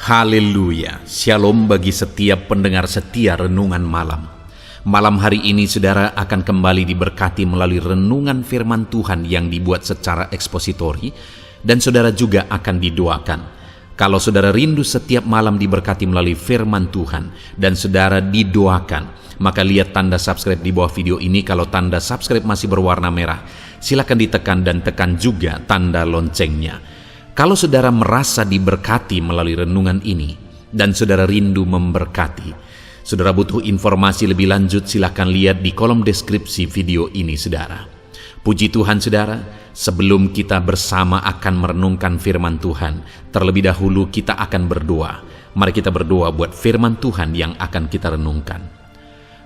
Haleluya, shalom bagi setiap pendengar setia renungan malam. Malam hari ini saudara akan kembali diberkati melalui renungan firman Tuhan yang dibuat secara ekspositori, dan saudara juga akan didoakan. Kalau saudara rindu setiap malam diberkati melalui firman Tuhan dan saudara didoakan, maka lihat tanda subscribe di bawah video ini. Kalau tanda subscribe masih berwarna merah, silakan ditekan dan tekan juga tanda loncengnya. Kalau saudara merasa diberkati melalui renungan ini dan saudara rindu memberkati, saudara butuh informasi lebih lanjut, silakan lihat di kolom deskripsi video ini saudara. Puji Tuhan saudara, sebelum kita bersama akan merenungkan firman Tuhan, terlebih dahulu kita akan berdoa. Mari kita berdoa buat firman Tuhan yang akan kita renungkan.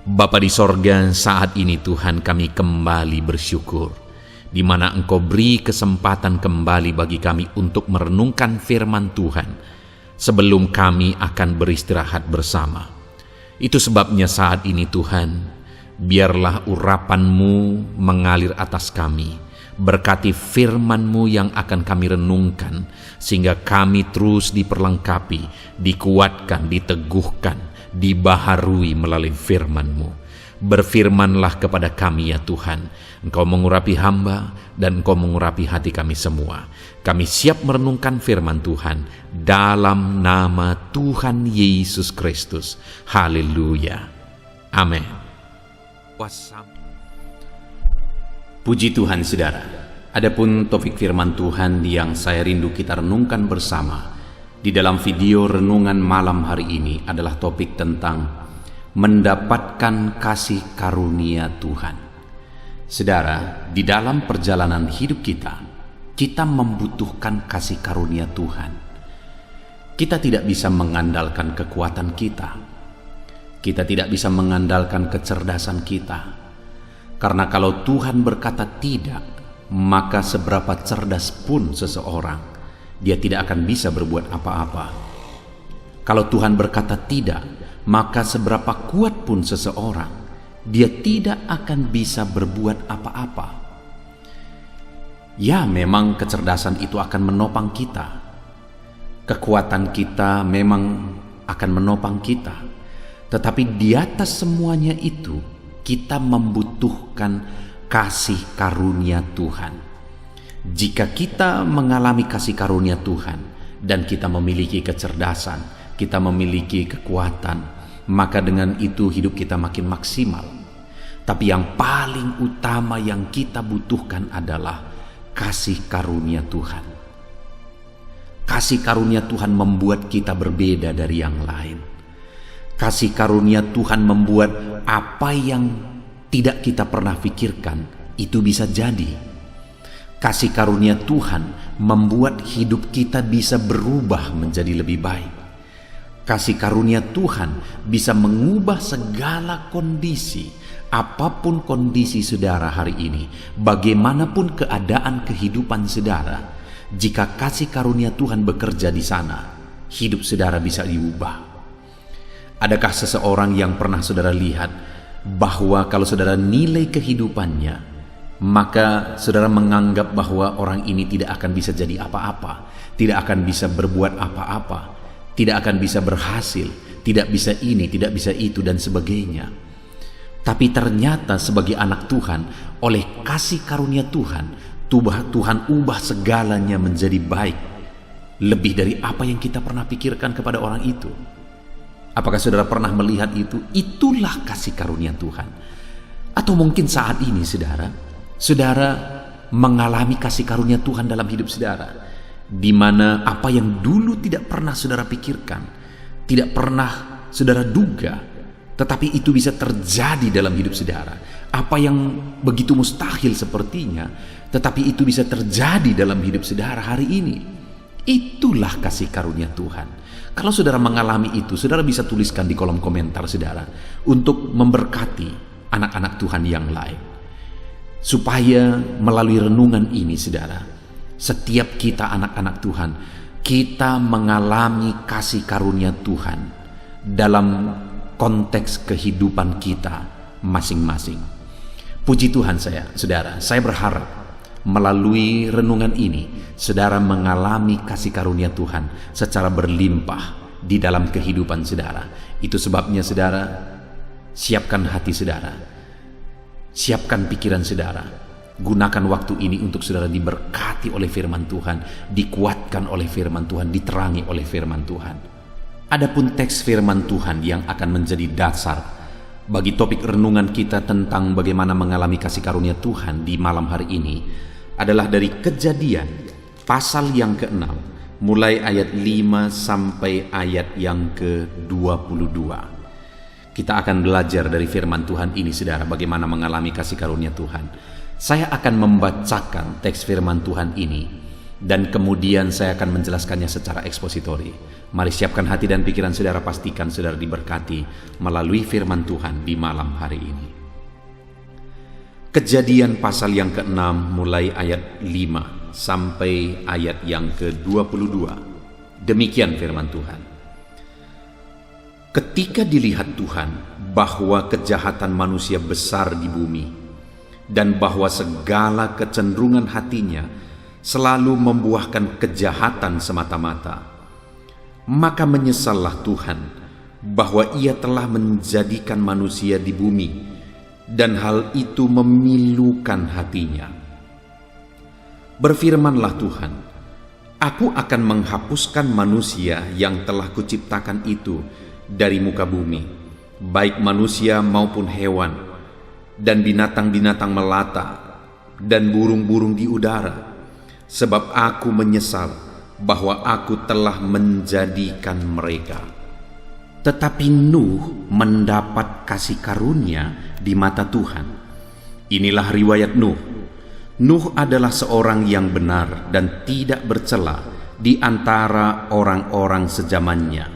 Bapa di sorga, saat ini Tuhan kami kembali bersyukur, di mana Engkau beri kesempatan kembali bagi kami untuk merenungkan firman Tuhan sebelum kami akan beristirahat bersama. Itu sebabnya saat ini Tuhan, biarlah urapan-Mu mengalir atas kami. Berkati firman-Mu yang akan kami renungkan, sehingga kami terus diperlengkapi, dikuatkan, diteguhkan, dibaharui melalui firman-Mu. Berfirmanlah kepada kami ya Tuhan, Engkau mengurapi hamba dan Engkau mengurapi hati kami semua. Kami siap merenungkan firman Tuhan dalam nama Tuhan Yesus Kristus. Haleluya. Amin. Puji Tuhan saudara. Adapun topik firman Tuhan yang saya rindu kita renungkan bersama di dalam video renungan malam hari ini adalah topik tentang mendapatkan kasih karunia Tuhan. Saudara, di dalam perjalanan hidup kita membutuhkan kasih karunia Tuhan. Kita tidak bisa mengandalkan kekuatan kita. Kita tidak bisa mengandalkan kecerdasan kita. Karena kalau Tuhan berkata tidak, maka seberapa cerdas pun seseorang, dia tidak akan bisa berbuat apa-apa. Kalau Tuhan berkata tidak, maka seberapa kuat pun seseorang, dia tidak akan bisa berbuat apa-apa. Ya, memang kecerdasan itu akan menopang kita. Kekuatan kita memang akan menopang kita. Tetapi di atas semuanya itu, kita membutuhkan kasih karunia Tuhan. Jika kita mengalami kasih karunia Tuhan dan kita memiliki kecerdasan, kita memiliki kekuatan, maka dengan itu hidup kita makin maksimal. Tapi yang paling utama yang kita butuhkan adalah kasih karunia Tuhan. Kasih karunia Tuhan membuat kita berbeda dari yang lain. Kasih karunia Tuhan membuat apa yang tidak kita pernah pikirkan itu bisa jadi. Kasih karunia Tuhan membuat hidup kita bisa berubah menjadi lebih baik. Kasih karunia Tuhan bisa mengubah segala kondisi, apapun kondisi saudara hari ini, bagaimanapun keadaan kehidupan saudara. Jika kasih karunia Tuhan bekerja di sana, hidup saudara bisa diubah. Adakah seseorang yang pernah saudara lihat bahwa kalau saudara nilai kehidupannya, maka saudara menganggap bahwa orang ini tidak akan bisa jadi apa-apa, tidak akan bisa berbuat apa-apa, tidak akan bisa berhasil, tidak bisa ini, tidak bisa itu, dan sebagainya. Tapi ternyata sebagai anak Tuhan, oleh kasih karunia Tuhan, Tuhan ubah segalanya menjadi baik, lebih dari apa yang kita pernah pikirkan kepada orang itu. Apakah saudara pernah melihat itu? Itulah kasih karunia Tuhan. Atau mungkin saat ini saudara mengalami kasih karunia Tuhan dalam hidup saudara, di mana apa yang dulu tidak pernah saudara pikirkan, tidak pernah saudara duga, tetapi itu bisa terjadi dalam hidup saudara. Apa yang begitu mustahil sepertinya, tetapi itu bisa terjadi dalam hidup saudara hari ini. Itulah kasih karunia Tuhan. Kalau saudara mengalami itu, saudara bisa tuliskan di kolom komentar saudara, untuk memberkati anak-anak Tuhan yang lain. Supaya melalui renungan ini saudara, setiap kita anak-anak Tuhan, kita mengalami kasih karunia Tuhan dalam konteks kehidupan kita masing-masing. Puji Tuhan saudara, saya berharap melalui renungan ini, saudara mengalami kasih karunia Tuhan secara berlimpah di dalam kehidupan saudara. Itu sebabnya saudara, siapkan hati saudara, siapkan pikiran saudara. Gunakan waktu ini untuk saudara diberkati oleh firman Tuhan, dikuatkan oleh firman Tuhan, diterangi oleh firman Tuhan. Adapun teks firman Tuhan yang akan menjadi dasar bagi topik renungan kita tentang bagaimana mengalami kasih karunia Tuhan di malam hari ini adalah dari Kejadian pasal yang ke-6, mulai ayat 5 sampai ayat yang ke-22. Kita akan belajar dari firman Tuhan ini saudara, bagaimana mengalami kasih karunia Tuhan. Saya akan membacakan teks firman Tuhan ini dan kemudian saya akan menjelaskannya secara ekspositori. Mari siapkan hati dan pikiran saudara, pastikan saudara diberkati melalui firman Tuhan di malam hari ini. Kejadian pasal yang ke-6 mulai ayat 5 sampai ayat yang ke-22. Demikian firman Tuhan. Ketika dilihat Tuhan bahwa kejahatan manusia besar di bumi, dan bahwa segala kecenderungan hatinya selalu membuahkan kejahatan semata-mata, maka menyesallah Tuhan bahwa Ia telah menjadikan manusia di bumi, dan hal itu memilukan hatinya. Berfirmanlah Tuhan, Aku akan menghapuskan manusia yang telah kuciptakan itu dari muka bumi, baik manusia maupun hewan, dan binatang-binatang melata, dan burung-burung di udara, sebab aku menyesal bahwa aku telah menjadikan mereka. Tetapi Nuh mendapat kasih karunia di mata Tuhan. Inilah riwayat Nuh. Nuh adalah seorang yang benar dan tidak bercela di antara orang-orang sezamannya.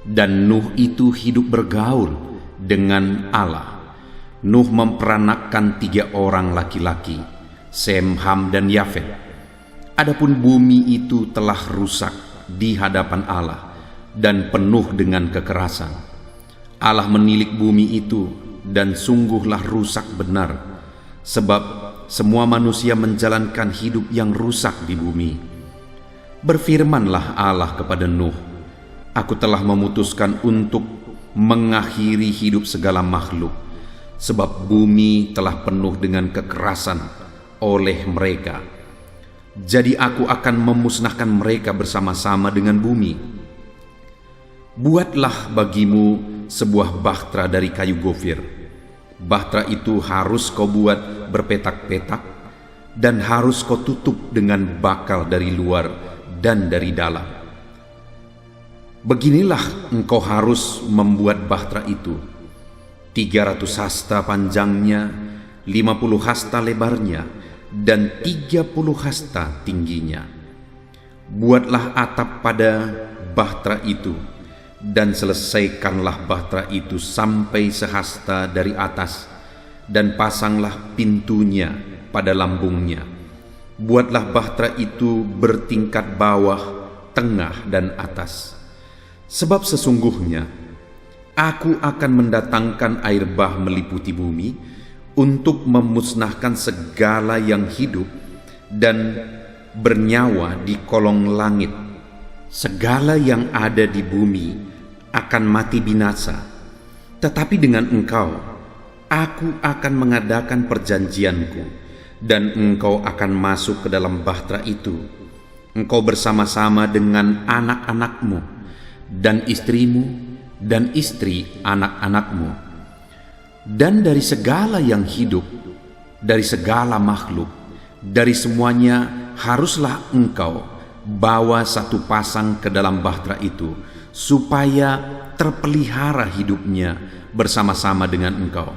Dan Nuh itu hidup bergaul dengan Allah. Nuh memperanakkan 3 orang laki-laki, Sem, Ham, dan Yafet. Adapun bumi itu telah rusak di hadapan Allah dan penuh dengan kekerasan. Allah menilik bumi itu dan sungguhlah rusak benar, sebab semua manusia menjalankan hidup yang rusak di bumi. Berfirmanlah Allah kepada Nuh, Aku telah memutuskan untuk mengakhiri hidup segala makhluk, sebab bumi telah penuh dengan kekerasan oleh mereka. Jadi aku akan memusnahkan mereka bersama-sama dengan bumi. Buatlah bagimu sebuah bahtera dari kayu gofir. Bahtera itu harus kau buat berpetak-petak, dan harus kau tutup dengan bakal dari luar dan dari dalam. Beginilah engkau harus membuat bahtera itu: 300 hasta panjangnya, 50 hasta lebarnya, dan 30 hasta tingginya. Buatlah atap pada bahtera itu, dan selesaikanlah bahtera itu sampai sehasta dari atas, dan pasanglah pintunya pada lambungnya. Buatlah bahtera itu bertingkat bawah, tengah, dan atas. Sebab sesungguhnya Aku akan mendatangkan air bah meliputi bumi untuk memusnahkan segala yang hidup dan bernyawa di kolong langit. Segala yang ada di bumi akan mati binasa. Tetapi dengan engkau, aku akan mengadakan perjanjianku, dan engkau akan masuk ke dalam bahtera itu. Engkau bersama-sama dengan anak-anakmu dan istrimu dan istri anak-anakmu, dan dari segala yang hidup, dari segala makhluk, dari semuanya haruslah engkau bawa satu pasang ke dalam bahtera itu, supaya terpelihara hidupnya bersama-sama dengan engkau.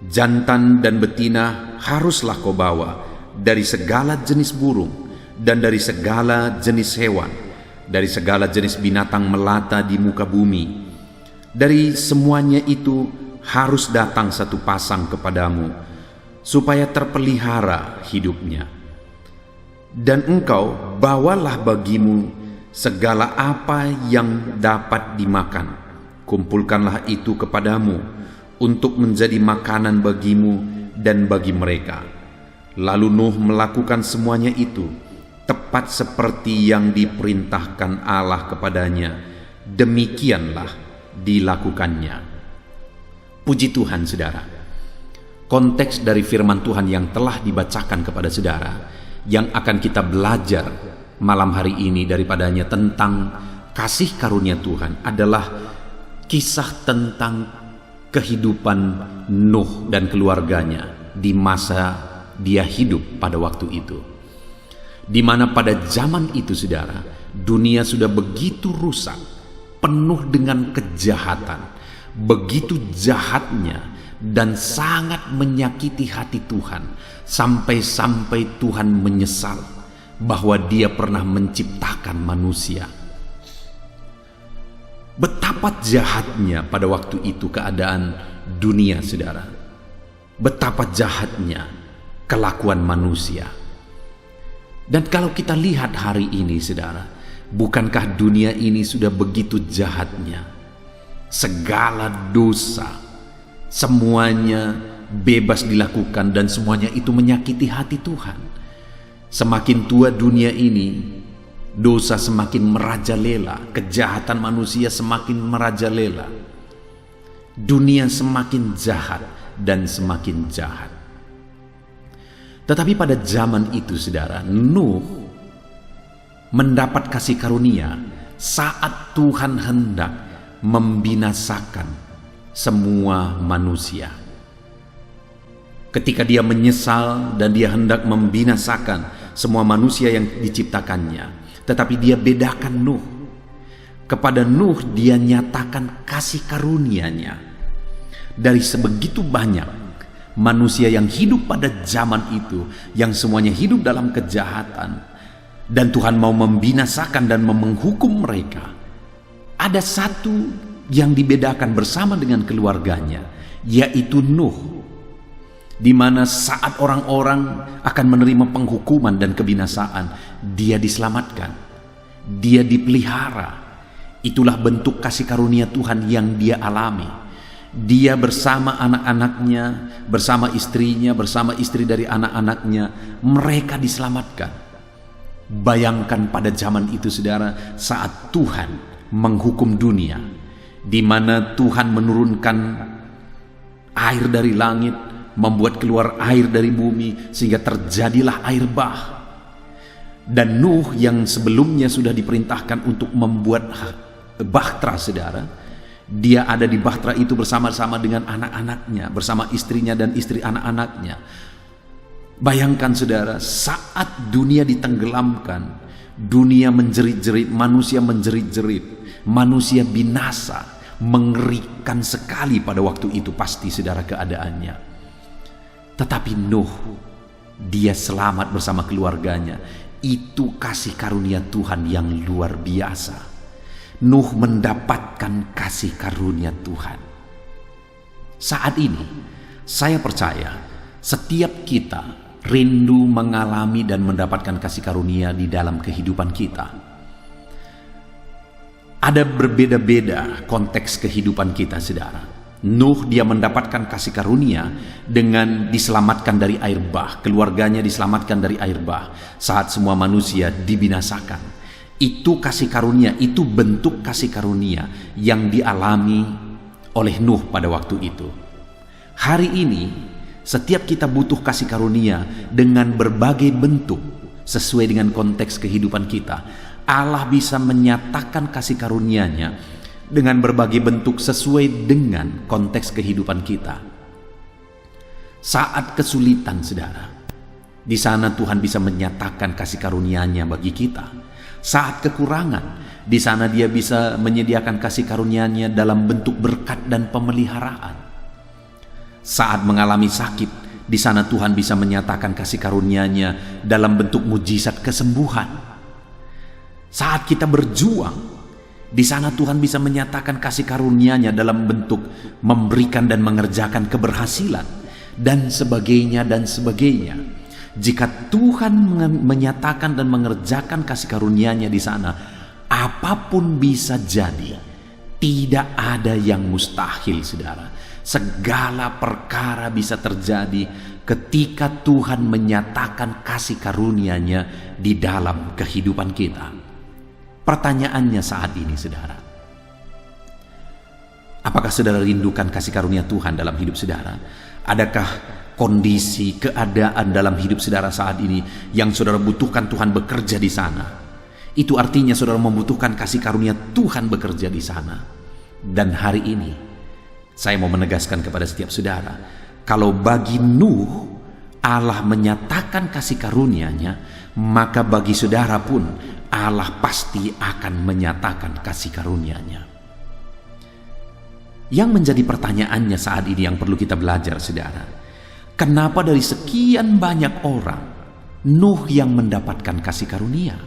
Jantan dan betina haruslah kau bawa dari segala jenis burung dan dari segala jenis hewan, dari segala jenis binatang melata di muka bumi. Dari semuanya itu harus datang satu pasang kepadamu, supaya terpelihara hidupnya. Dan engkau bawalah bagimu segala apa yang dapat dimakan. Kumpulkanlah itu kepadamu untuk menjadi makanan bagimu dan bagi mereka. Lalu Nuh melakukan semuanya itu tepat seperti yang diperintahkan Allah kepadanya, demikianlah dilakukannya. Puji Tuhan, saudara. Konteks dari firman Tuhan yang telah dibacakan kepada saudara, yang akan kita belajar malam hari ini daripadanya tentang kasih karunia Tuhan, adalah kisah tentang kehidupan Nuh dan keluarganya di masa dia hidup pada waktu itu. Di mana pada zaman itu, saudara, dunia sudah begitu rusak, penuh dengan kejahatan, begitu jahatnya, dan sangat menyakiti hati Tuhan, sampai-sampai Tuhan menyesal bahwa dia pernah menciptakan manusia. Betapa jahatnya pada waktu itu keadaan dunia, saudara. Betapa jahatnya kelakuan manusia. Dan kalau kita lihat hari ini, saudara, bukankah dunia ini sudah begitu jahatnya? Segala dosa, semuanya bebas dilakukan, dan semuanya itu menyakiti hati Tuhan. Semakin tua dunia ini, dosa semakin merajalela, kejahatan manusia semakin merajalela. Dunia semakin jahat dan semakin jahat. Tetapi pada zaman itu, saudara, Nuh mendapat kasih karunia saat Tuhan hendak membinasakan semua manusia. Ketika dia menyesal dan dia hendak membinasakan semua manusia yang diciptakannya, tetapi dia bedakan Nuh. Kepada Nuh dia nyatakan kasih karunia-Nya. Dari sebegitu banyak manusia yang hidup pada zaman itu, yang semuanya hidup dalam kejahatan, dan Tuhan mau membinasakan dan menghukum mereka, ada satu yang dibedakan bersama dengan keluarganya, yaitu Nuh. Di mana saat orang-orang akan menerima penghukuman dan kebinasaan, dia diselamatkan, dia dipelihara. Itulah bentuk kasih karunia Tuhan yang dia alami. Dia bersama anak-anaknya, bersama istrinya, bersama istri dari anak-anaknya, mereka diselamatkan. Bayangkan pada zaman itu, saudara, saat Tuhan menghukum dunia, di mana Tuhan menurunkan air dari langit, membuat keluar air dari bumi, sehingga terjadilah air bah. Dan Nuh yang sebelumnya sudah diperintahkan untuk membuat bahtera, saudara, dia ada di bahtera itu bersama-sama dengan anak-anaknya, bersama istrinya dan istri anak-anaknya. Bayangkan, saudara, saat dunia ditenggelamkan, dunia menjerit-jerit, manusia menjerit-jerit, manusia binasa, mengerikan sekali pada waktu itu pasti, saudara, keadaannya. Tetapi Nuh, dia selamat bersama keluarganya. Itu kasih karunia Tuhan yang luar biasa. Nuh mendapatkan kasih karunia Tuhan. Saat ini, saya percaya setiap kita rindu mengalami dan mendapatkan kasih karunia di dalam kehidupan kita. Ada berbeda-beda konteks kehidupan kita, saudara. Nuh dia mendapatkan kasih karunia dengan diselamatkan dari air bah, keluarganya diselamatkan dari air bah saat semua manusia dibinasakan. Itu kasih karunia, itu bentuk kasih karunia yang dialami oleh Nuh pada waktu itu. Hari ini setiap kita butuh kasih karunia dengan berbagai bentuk sesuai dengan konteks kehidupan kita. Allah bisa menyatakan kasih karunia-Nya dengan berbagai bentuk sesuai dengan konteks kehidupan kita. Saat kesulitan, saudara, di sana Tuhan bisa menyatakan kasih karunia-Nya bagi kita. Saat kekurangan, di sana Dia bisa menyediakan kasih karunia-Nya dalam bentuk berkat dan pemeliharaan. Saat mengalami sakit, di sana Tuhan bisa menyatakan kasih karunia-Nya dalam bentuk mujizat kesembuhan. Saat kita berjuang, di sana Tuhan bisa menyatakan kasih karunia-Nya dalam bentuk memberikan dan mengerjakan keberhasilan, dan sebagainya dan sebagainya. Jika Tuhan menyatakan dan mengerjakan kasih karunia-Nya di sana, apapun bisa jadi. Tidak ada yang mustahil, saudara. Segala perkara bisa terjadi ketika Tuhan menyatakan kasih karunia-Nya di dalam kehidupan kita. Pertanyaannya saat ini, saudara, Apakah saudara rindukan kasih karunia Tuhan dalam hidup saudara? Adakah kondisi, keadaan dalam hidup saudara saat ini yang saudara butuhkan Tuhan bekerja di sana? Itu artinya saudara membutuhkan kasih karunia Tuhan bekerja di sana. Dan hari ini saya mau menegaskan kepada setiap saudara, kalau bagi Nuh Allah menyatakan kasih karunia-Nya, maka bagi saudara pun Allah pasti akan menyatakan kasih karunia-Nya. Yang menjadi pertanyaannya saat ini yang perlu kita belajar, saudara, kenapa dari sekian banyak orang Nuh yang mendapatkan kasih karunia?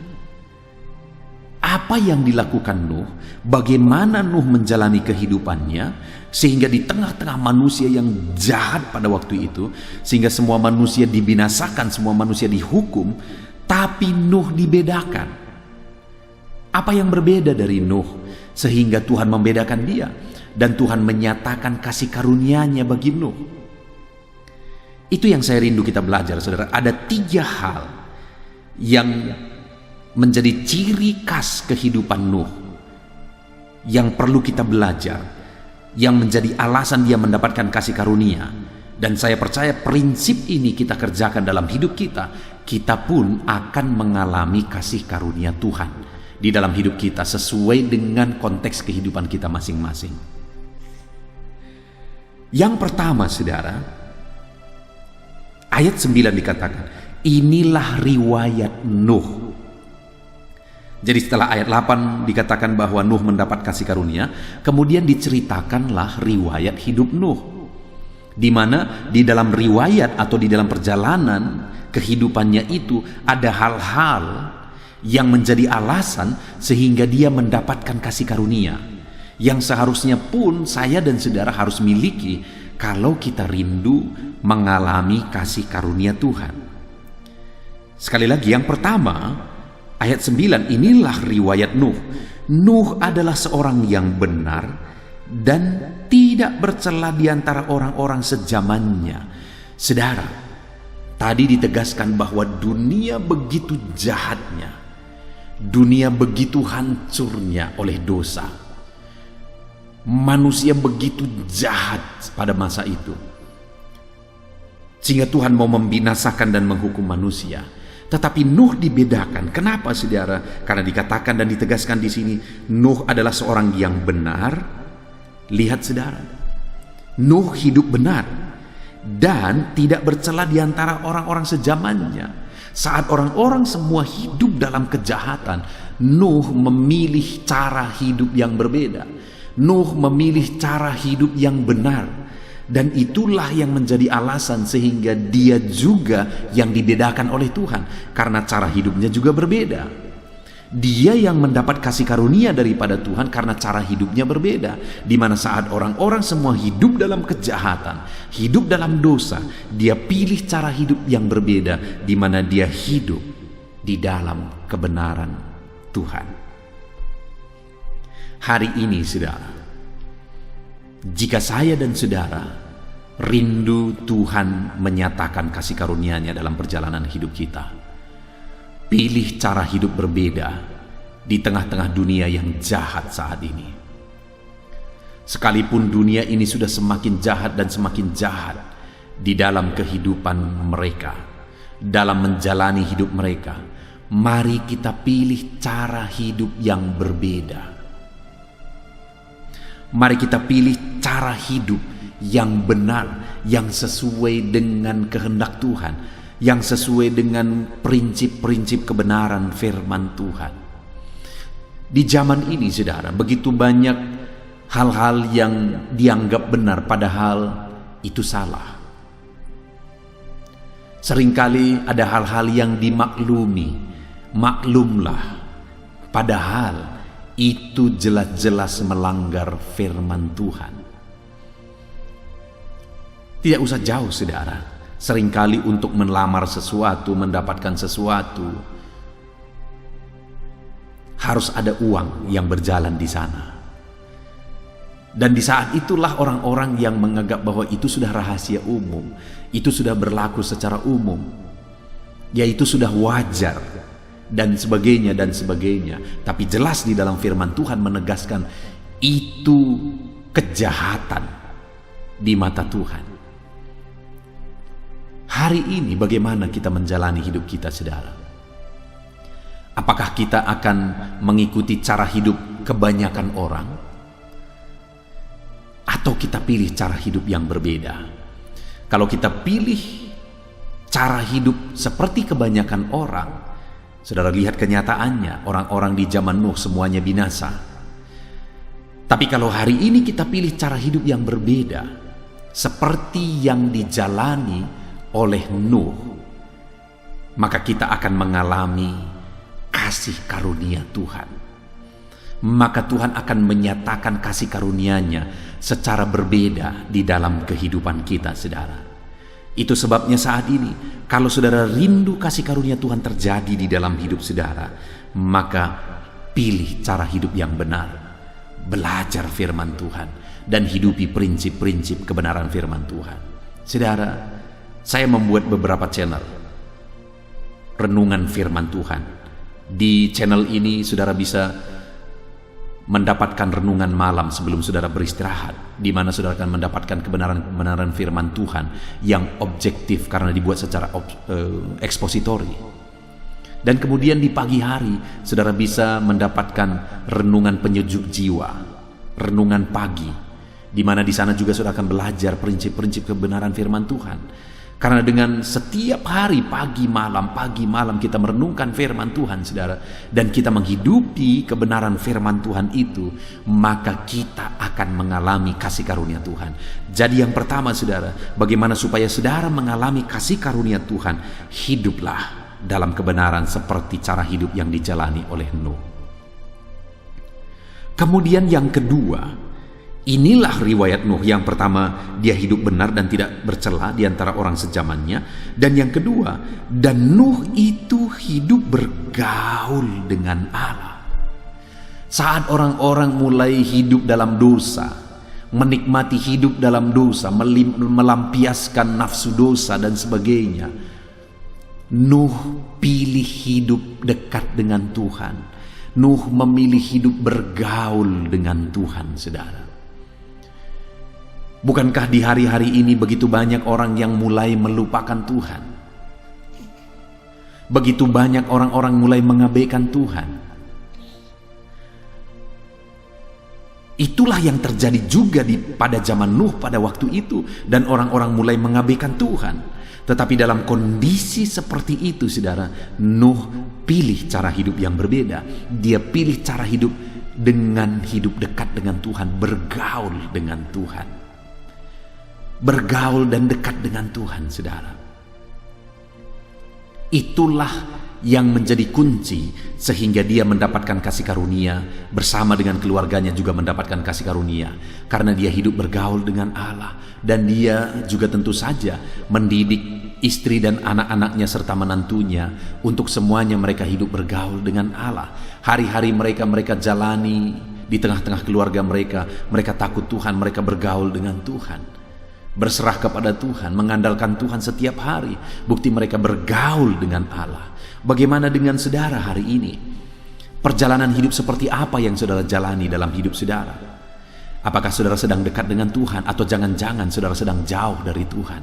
Apa yang dilakukan Nuh? Bagaimana Nuh menjalani kehidupannya sehingga di tengah-tengah manusia yang jahat pada waktu itu, sehingga semua manusia dibinasakan, semua manusia dihukum, tapi Nuh dibedakan. Apa yang berbeda dari Nuh sehingga Tuhan membedakan dia dan Tuhan menyatakan kasih karunia-Nya bagi Nuh? Itu yang saya rindu kita belajar, saudara. Ada 3 hal yang menjadi ciri khas kehidupan Nuh yang perlu kita belajar, yang menjadi alasan dia mendapatkan kasih karunia. Dan saya percaya prinsip ini kita kerjakan dalam hidup kita, kita pun akan mengalami kasih karunia Tuhan di dalam hidup kita sesuai dengan konteks kehidupan kita masing-masing. Yang pertama, saudara, ayat 9 dikatakan, inilah riwayat Nuh. Jadi setelah ayat 8 dikatakan bahwa Nuh mendapat kasih karunia, kemudian diceritakanlah riwayat hidup Nuh, di mana di dalam riwayat atau di dalam perjalanan kehidupannya itu ada hal-hal yang menjadi alasan sehingga dia mendapatkan kasih karunia, yang seharusnya pun saya dan saudara harus miliki kalau kita rindu mengalami kasih karunia Tuhan. Sekali lagi, yang pertama, ayat 9, inilah riwayat Nuh. Nuh adalah seorang yang benar dan tidak bercela di antara orang-orang sezamannya. Saudara, tadi ditegaskan bahwa dunia begitu jahatnya, dunia begitu hancurnya oleh dosa. Manusia begitu jahat pada masa itu, sehingga Tuhan mau membinasakan dan menghukum manusia. Tetapi Nuh dibedakan. Kenapa, saudara? Karena dikatakan dan ditegaskan di sini, Nuh adalah seorang yang benar. Lihat, saudara, Nuh hidup benar dan tidak bercela di antara orang-orang sezamannya. Saat orang-orang semua hidup dalam kejahatan, Nuh memilih cara hidup yang berbeda. Nuh memilih cara hidup yang benar. Dan itulah yang menjadi alasan sehingga dia juga yang dibedakan oleh Tuhan, karena cara hidupnya juga berbeda. Dia yang mendapat kasih karunia daripada Tuhan karena cara hidupnya berbeda. Di mana saat orang-orang semua hidup dalam kejahatan, hidup dalam dosa, dia pilih cara hidup yang berbeda, di mana dia hidup di dalam kebenaran Tuhan. Hari ini, saudara, jika saya dan saudara rindu Tuhan menyatakan kasih karunia-Nya dalam perjalanan hidup kita, pilih cara hidup berbeda di tengah-tengah dunia yang jahat saat ini. Sekalipun dunia ini sudah semakin jahat dan semakin jahat di dalam kehidupan mereka, dalam menjalani hidup mereka, mari kita pilih cara hidup yang berbeda. Mari kita pilih cara hidup yang benar, yang sesuai dengan kehendak Tuhan, yang sesuai dengan prinsip-prinsip kebenaran firman Tuhan. Di zaman ini, saudara, begitu banyak hal-hal yang dianggap benar padahal itu salah. Seringkali ada hal-hal yang dimaklumi, maklumlah, padahal itu jelas-jelas melanggar firman Tuhan. Tidak usah jauh, saudara. Seringkali untuk melamar sesuatu, mendapatkan sesuatu, harus ada uang yang berjalan di sana. Dan di saat itulah orang-orang yang menganggap bahwa itu sudah rahasia umum, itu sudah berlaku secara umum, yaitu sudah wajar, dan sebagainya dan sebagainya. Tapi jelas di dalam firman Tuhan menegaskan itu kejahatan di mata Tuhan. Hari ini bagaimana kita menjalani hidup kita, saudara? Apakah kita akan mengikuti cara hidup kebanyakan orang? Atau kita pilih cara hidup yang berbeda? Kalau kita pilih cara hidup seperti kebanyakan orang, saudara lihat kenyataannya, orang-orang di zaman Nuh semuanya binasa. Tapi kalau hari ini kita pilih cara hidup yang berbeda, seperti yang dijalani oleh Nuh, maka kita akan mengalami kasih karunia Tuhan. Maka Tuhan akan menyatakan kasih karunia-Nya secara berbeda di dalam kehidupan kita, saudara. Itu sebabnya saat ini, kalau saudara rindu kasih karunia Tuhan terjadi di dalam hidup saudara, maka pilih cara hidup yang benar. Belajar firman Tuhan dan hidupi prinsip-prinsip kebenaran firman Tuhan. Saudara, saya membuat beberapa channel renungan firman Tuhan. Di channel ini saudara bisa mendapatkan renungan malam sebelum saudara beristirahat, di mana saudara akan mendapatkan kebenaran-kebenaran firman Tuhan yang objektif karena dibuat secara ekspositori. Dan kemudian di pagi hari saudara bisa mendapatkan renungan penyejuk jiwa, renungan pagi, di mana di sana juga saudara akan belajar prinsip-prinsip kebenaran firman Tuhan. Karena dengan setiap hari pagi malam kita merenungkan firman Tuhan, saudara, dan kita menghidupi kebenaran firman Tuhan itu, maka kita akan mengalami kasih karunia Tuhan. Jadi yang pertama, saudara, bagaimana supaya saudara mengalami kasih karunia Tuhan? Hiduplah dalam kebenaran seperti cara hidup yang dijalani oleh Nuh. Kemudian yang kedua, inilah riwayat Nuh. Yang pertama, dia hidup benar dan tidak bercela di antara orang sezamannya. Dan yang kedua, dan Nuh itu hidup bergaul dengan Allah. Saat orang-orang mulai hidup dalam dosa, menikmati hidup dalam dosa, melampiaskan nafsu dosa dan sebagainya, Nuh pilih hidup dekat dengan Tuhan. Nuh memilih hidup bergaul dengan Tuhan, saudara. Bukankah di hari-hari ini begitu banyak orang yang mulai melupakan Tuhan? Begitu banyak orang-orang mulai mengabaikan Tuhan. Itulah yang terjadi juga pada zaman Nuh pada waktu itu, dan orang-orang mulai mengabaikan Tuhan. Tetapi dalam kondisi seperti itu, saudara, Nuh pilih cara hidup yang berbeda. Dia pilih cara hidup dengan hidup dekat dengan Tuhan, bergaul dengan Tuhan. Bergaul dan dekat dengan Tuhan, saudara. Itulah yang menjadi kunci sehingga dia mendapatkan kasih karunia, bersama dengan keluarganya juga mendapatkan kasih karunia, karena dia hidup bergaul dengan Allah. Dan dia juga tentu saja mendidik istri dan anak-anaknya serta menantunya untuk semuanya mereka hidup bergaul dengan Allah. Hari-hari mereka jalani di tengah-tengah keluarga mereka takut Tuhan, mereka bergaul dengan Tuhan, berserah kepada Tuhan, mengandalkan Tuhan setiap hari. Bukti mereka bergaul dengan Allah. Bagaimana dengan saudara hari ini? Perjalanan hidup seperti apa yang saudara jalani dalam hidup saudara? Apakah saudara sedang dekat dengan Tuhan, atau jangan-jangan saudara sedang jauh dari Tuhan?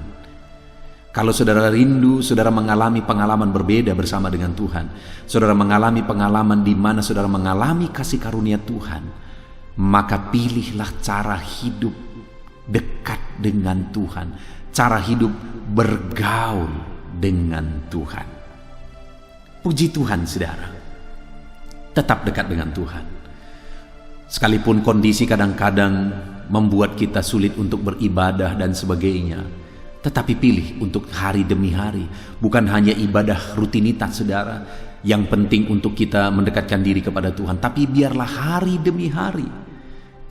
Kalau saudara rindu, saudara mengalami pengalaman berbeda bersama dengan Tuhan, saudara mengalami pengalaman di mana saudara mengalami kasih karunia Tuhan, maka pilihlah cara hidup dekat dengan Tuhan, cara hidup bergaul dengan Tuhan. Puji Tuhan, saudara, tetap dekat dengan Tuhan. Sekalipun kondisi kadang-kadang membuat kita sulit untuk beribadah dan sebagainya, tetapi pilih untuk hari demi hari. Bukan hanya ibadah rutinitas, saudara, yang penting untuk kita mendekatkan diri kepada Tuhan, tapi biarlah hari demi hari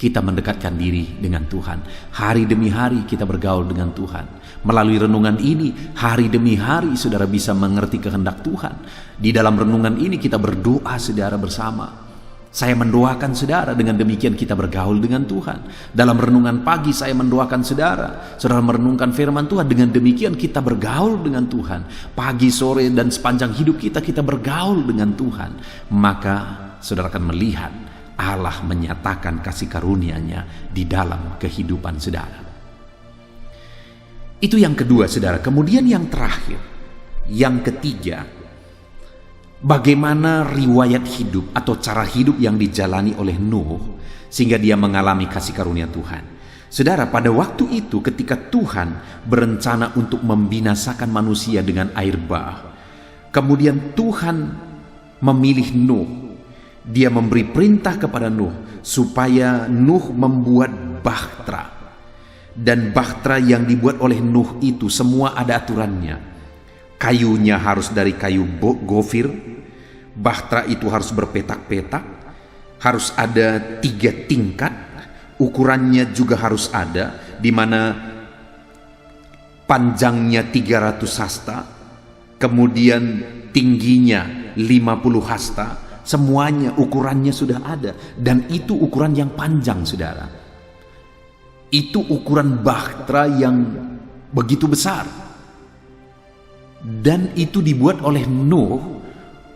kita mendekatkan diri dengan Tuhan. Hari demi hari kita bergaul dengan Tuhan. Melalui renungan ini, hari demi hari saudara bisa mengerti kehendak Tuhan. Di dalam renungan ini kita berdoa, saudara, bersama. Saya mendoakan saudara, dengan demikian kita bergaul dengan Tuhan. Dalam renungan pagi saya mendoakan saudara, saudara merenungkan firman Tuhan, dengan demikian kita bergaul dengan Tuhan. Pagi, sore, dan sepanjang hidup kita bergaul dengan Tuhan. Maka saudara akan melihat Allah menyatakan kasih karunia-Nya di dalam kehidupan saudara. Itu yang kedua, saudara. Kemudian yang terakhir, yang ketiga, bagaimana riwayat hidup atau cara hidup yang dijalani oleh Nuh sehingga dia mengalami kasih karunia Tuhan. Saudara, pada waktu itu ketika Tuhan berencana untuk membinasakan manusia dengan air bah, kemudian Tuhan memilih Nuh. Dia memberi perintah kepada Nuh supaya Nuh membuat bahtera. Dan bahtera yang dibuat oleh Nuh itu semua ada aturannya. Kayunya harus dari kayu gofir. Bahtera itu harus berpetak-petak. Harus ada 3 tingkat. Ukurannya juga harus ada, di mana panjangnya 300 hasta, kemudian tingginya 50 hasta, semuanya ukurannya sudah ada. Dan itu ukuran yang panjang, saudara. Itu ukuran bahtera yang begitu besar. Dan itu dibuat oleh Nuh,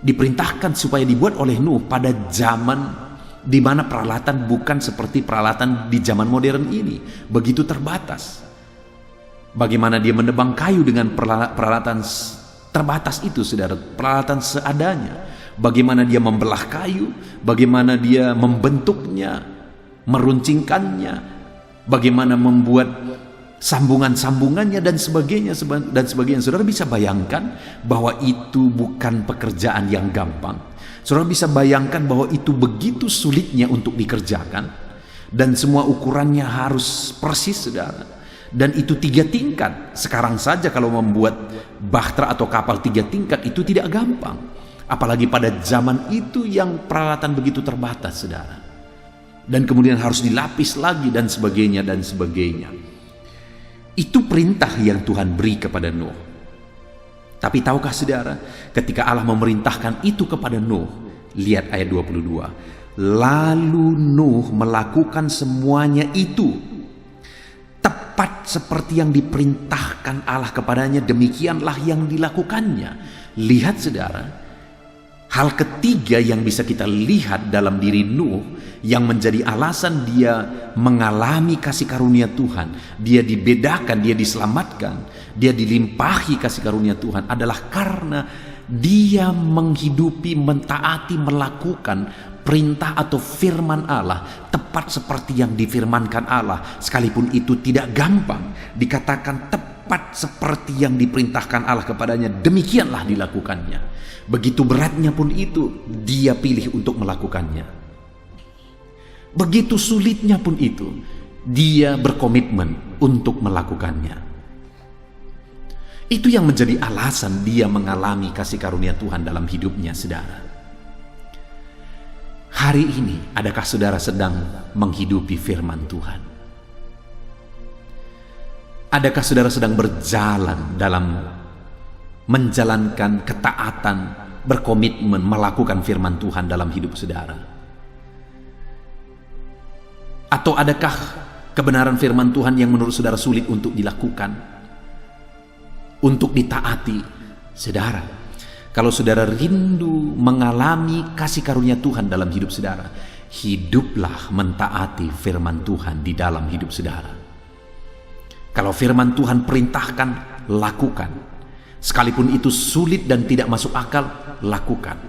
diperintahkan supaya dibuat oleh Nuh pada zaman di mana peralatan bukan seperti peralatan di zaman modern ini, begitu terbatas. Bagaimana dia menebang kayu dengan peralatan terbatas itu, saudara, peralatan seadanya. Bagaimana dia membelah kayu, bagaimana dia membentuknya, meruncingkannya, bagaimana membuat sambungan-sambungannya dan sebagainya. Saudara bisa bayangkan bahwa itu bukan pekerjaan yang gampang. Saudara bisa bayangkan bahwa itu begitu sulitnya untuk dikerjakan, dan semua ukurannya harus persis, saudara. Dan itu 3 tingkat. Sekarang saja kalau membuat bahtera atau kapal 3 tingkat itu tidak gampang, apalagi pada zaman itu yang peralatan begitu terbatas, saudara. Dan kemudian harus dilapis lagi dan sebagainya dan sebagainya. Itu perintah yang Tuhan beri kepada Nuh. Tapi tahukah saudara, ketika Allah memerintahkan itu kepada Nuh, lihat ayat 22. Lalu Nuh melakukan semuanya itu tepat seperti yang diperintahkan Allah kepadanya, demikianlah yang dilakukannya. Lihat saudara, hal ketiga yang bisa kita lihat dalam diri Nuh yang menjadi alasan dia mengalami kasih karunia Tuhan, dia dibedakan, dia diselamatkan, dia dilimpahi kasih karunia Tuhan adalah karena dia menghidupi, mentaati, melakukan perintah atau firman Allah tepat seperti yang difirmankan Allah, sekalipun itu tidak gampang. Dikatakan tepat seperti yang diperintahkan Allah kepadanya, demikianlah dilakukannya. Begitu beratnya pun itu, dia pilih untuk melakukannya. Begitu sulitnya pun itu, dia berkomitmen untuk melakukannya. Itu yang menjadi alasan dia mengalami kasih karunia Tuhan dalam hidupnya, saudara. Hari ini, adakah saudara sedang menghidupi firman Tuhan? Adakah saudara sedang berjalan dalam menjalankan ketaatan, berkomitmen melakukan firman Tuhan dalam hidup saudara? Atau adakah kebenaran firman Tuhan yang menurut saudara sulit untuk dilakukan, untuk ditaati? Saudara, kalau saudara rindu mengalami kasih karunia Tuhan dalam hidup saudara, hiduplah mentaati firman Tuhan di dalam hidup saudara. Kalau firman Tuhan perintahkan, lakukan. Sekalipun itu sulit dan tidak masuk akal, lakukan.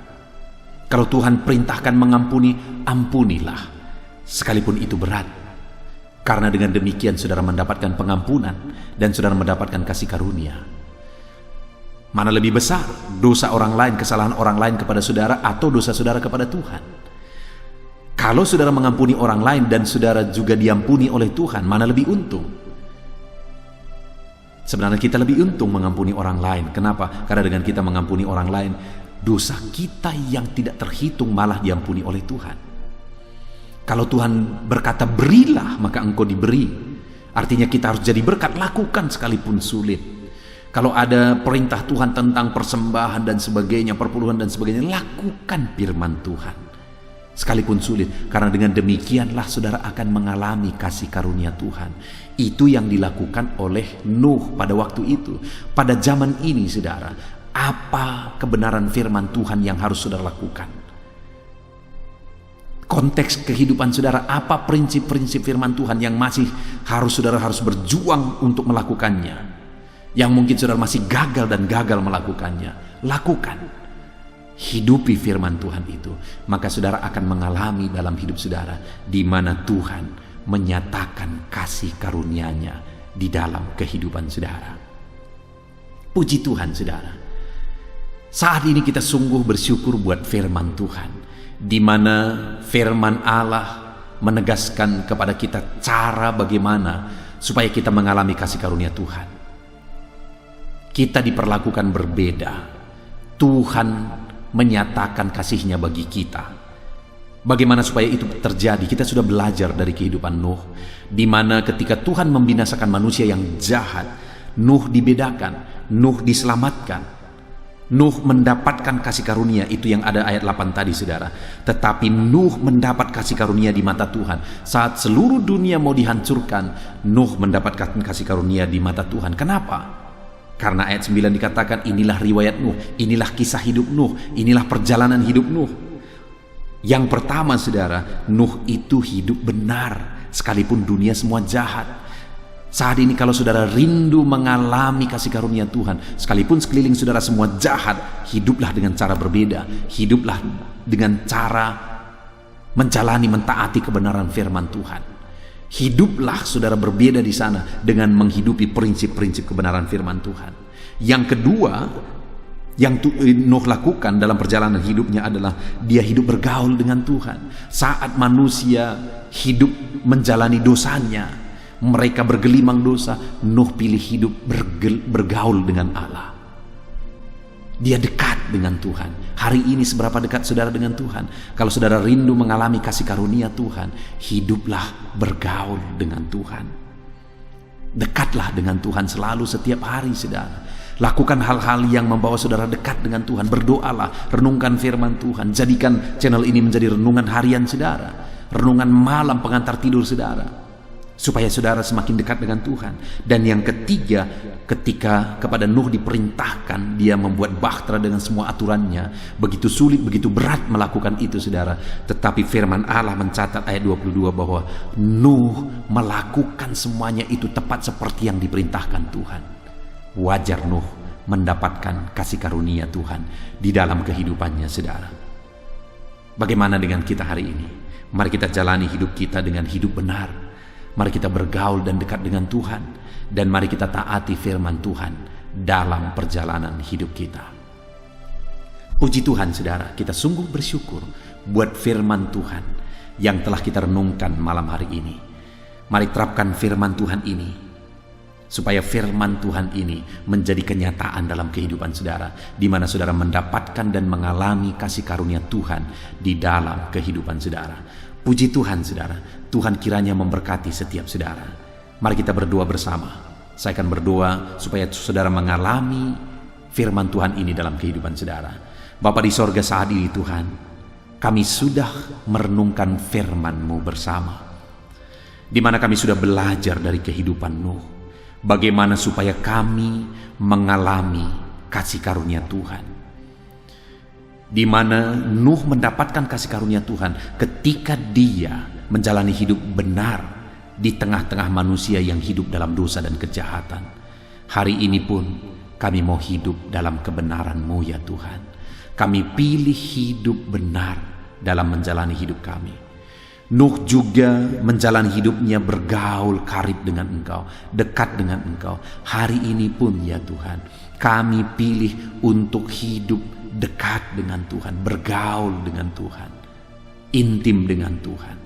Kalau Tuhan perintahkan mengampuni, ampunilah. Sekalipun itu berat. Karena dengan demikian saudara mendapatkan pengampunan dan saudara mendapatkan kasih karunia. Mana lebih besar, dosa orang lain, kesalahan orang lain kepada saudara, atau dosa saudara kepada Tuhan? Kalau saudara mengampuni orang lain dan saudara juga diampuni oleh Tuhan, mana lebih untung? Sebenarnya kita lebih untung mengampuni orang lain. Kenapa? Karena dengan kita mengampuni orang lain, dosa kita yang tidak terhitung malah diampuni oleh Tuhan. Kalau Tuhan berkata berilah, maka engkau diberi. Artinya kita harus jadi berkat, lakukan sekalipun sulit. Kalau ada perintah Tuhan tentang persembahan dan sebagainya, perpuluhan dan sebagainya, lakukan firman Tuhan sekalipun sulit. Karena dengan demikianlah saudara akan mengalami kasih karunia Tuhan. Itu yang dilakukan oleh Nuh pada waktu itu. Pada zaman ini saudara, apa kebenaran firman Tuhan yang harus saudara lakukan? konteks kehidupan saudara, apa prinsip-prinsip firman Tuhan yang masih saudara harus berjuang untuk melakukannya, yang mungkin saudara masih gagal dan gagal melakukannya. Lakukan, hidupi firman Tuhan itu, maka saudara akan mengalami dalam hidup saudara di mana Tuhan menyatakan kasih karunia-Nya di dalam kehidupan saudara. Puji Tuhan saudara, saat ini kita sungguh bersyukur buat firman Tuhan, di mana firman Allah menegaskan kepada kita cara bagaimana supaya kita mengalami kasih karunia Tuhan. Kita diperlakukan berbeda. Tuhan menyatakan kasih-Nya bagi kita. Bagaimana supaya itu terjadi? Kita sudah belajar dari kehidupan Nuh, di mana ketika Tuhan membinasakan manusia yang jahat, Nuh dibedakan, Nuh diselamatkan. Nuh mendapatkan kasih karunia, itu yang ada ayat 8 tadi saudara. Tetapi Nuh mendapat kasih karunia di mata Tuhan. Saat seluruh dunia mau dihancurkan, Nuh mendapatkan kasih karunia di mata Tuhan. Kenapa? Karena ayat 9 dikatakan, inilah riwayat Nuh, inilah kisah hidup Nuh, inilah perjalanan hidup Nuh. Yang pertama saudara, Nuh itu hidup benar sekalipun dunia semua jahat. Saat ini kalau saudara rindu mengalami kasih karunia Tuhan, sekalipun sekeliling saudara semua jahat, hiduplah dengan cara berbeda. Hiduplah dengan cara menjalani, mentaati kebenaran firman Tuhan. Hiduplah saudara berbeda di sana dengan menghidupi prinsip-prinsip kebenaran firman Tuhan. Yang kedua yang Nuh lakukan dalam perjalanan hidupnya adalah dia hidup bergaul dengan Tuhan. Saat manusia hidup menjalani dosanya, mereka bergelimang dosa, Nuh pilih hidup bergaul dengan Allah. Dia dekat dengan Tuhan. Hari ini seberapa dekat saudara dengan Tuhan? Kalau saudara rindu mengalami kasih karunia Tuhan, hiduplah bergaul dengan Tuhan. Dekatlah dengan Tuhan selalu setiap hari saudara. Lakukan hal-hal yang membawa saudara dekat dengan Tuhan. Berdoalah, renungkan firman Tuhan. Jadikan channel ini menjadi renungan harian saudara, renungan malam pengantar tidur saudara, supaya saudara semakin dekat dengan Tuhan. Dan yang ketiga, ketika kepada Nuh diperintahkan, dia membuat bahtera dengan semua aturannya. Begitu sulit, begitu berat melakukan itu saudara. Tetapi firman Allah mencatat ayat 22 bahwa Nuh melakukan semuanya itu tepat seperti yang diperintahkan Tuhan. Wajar Nuh mendapatkan kasih karunia Tuhan di dalam kehidupannya saudara. Bagaimana dengan kita hari ini? Mari kita jalani hidup kita dengan hidup benar. Mari kita bergaul dan dekat dengan Tuhan. Dan mari kita taati firman Tuhan dalam perjalanan hidup kita. Puji Tuhan saudara, kita sungguh bersyukur buat firman Tuhan yang telah kita renungkan malam hari ini. Mari terapkan firman Tuhan ini, supaya firman Tuhan ini menjadi kenyataan dalam kehidupan saudara, di mana saudara mendapatkan dan mengalami kasih karunia Tuhan di dalam kehidupan saudara. Puji Tuhan saudara, Tuhan kiranya memberkati setiap saudara. Mari kita berdoa bersama. Saya akan berdoa supaya saudara mengalami firman Tuhan ini dalam kehidupan saudara. Bapa di sorga, saat ini Tuhan, kami sudah merenungkan firman-Mu bersama, di mana kami sudah belajar dari kehidupan Nuh, bagaimana supaya kami mengalami kasih karunia Tuhan, di mana Nuh mendapatkan kasih karunia Tuhan ketika dia menjalani hidup benar di tengah-tengah manusia yang hidup dalam dosa dan kejahatan. Hari ini pun kami mau hidup dalam kebenaran-Mu ya Tuhan. Kami pilih hidup benar dalam menjalani hidup kami. Nuh juga menjalani hidupnya bergaul karib dengan Engkau, dekat dengan Engkau. Hari ini pun ya Tuhan, kami pilih untuk hidup dekat dengan Tuhan, bergaul dengan Tuhan, intim dengan Tuhan.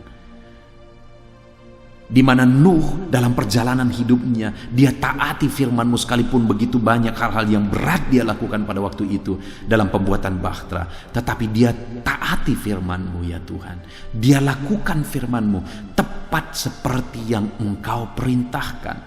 Di mana Nuh dalam perjalanan hidupnya, dia taati firman-Mu sekalipun begitu banyak hal-hal yang berat dia lakukan pada waktu itu dalam pembuatan bahtera. Tetapi dia taati firman-Mu ya Tuhan. Dia lakukan firman-Mu tepat seperti yang Engkau perintahkan.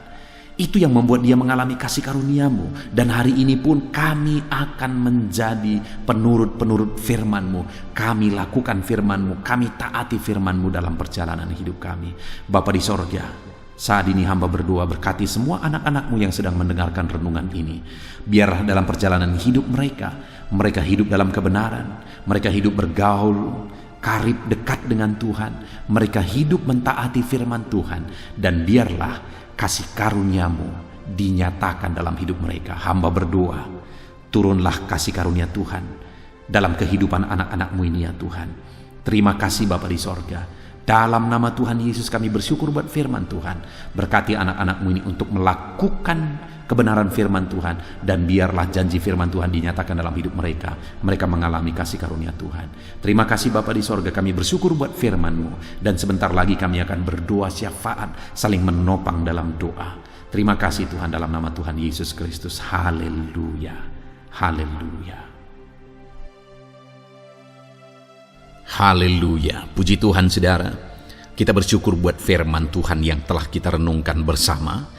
Itu yang membuat dia mengalami kasih karunia-Mu. Dan hari ini pun kami akan menjadi penurut-penurut firman-Mu. Kami lakukan firman-Mu, kami taati firman-Mu dalam perjalanan hidup kami. Bapa di sorga, saat ini hamba berdoa, berkati semua anak-anak-Mu yang sedang mendengarkan renungan ini. Biarlah dalam perjalanan hidup mereka hidup dalam kebenaran, mereka hidup bergaul karib dekat dengan Tuhan, mereka hidup mentaati firman Tuhan, dan biarlah kasih karunia-Mu dinyatakan dalam hidup mereka. Hamba berdoa, turunlah kasih karunia Tuhan dalam kehidupan anak-anak-Mu ini ya Tuhan. Terima kasih Bapa di sorga. Dalam nama Tuhan Yesus kami bersyukur buat firman Tuhan. Berkati anak-anak-Mu ini untuk melakukan kebenaran firman Tuhan, dan biarlah janji firman Tuhan dinyatakan dalam hidup mereka. Mereka mengalami kasih karunia Tuhan. Terima kasih Bapa di sorga, kami bersyukur buat firman-Mu, dan sebentar lagi kami akan berdoa syafaat, saling menopang dalam doa. Terima kasih Tuhan, dalam nama Tuhan Yesus Kristus. Haleluya, haleluya, haleluya. Puji Tuhan saudara, kita bersyukur buat firman Tuhan yang telah kita renungkan bersama.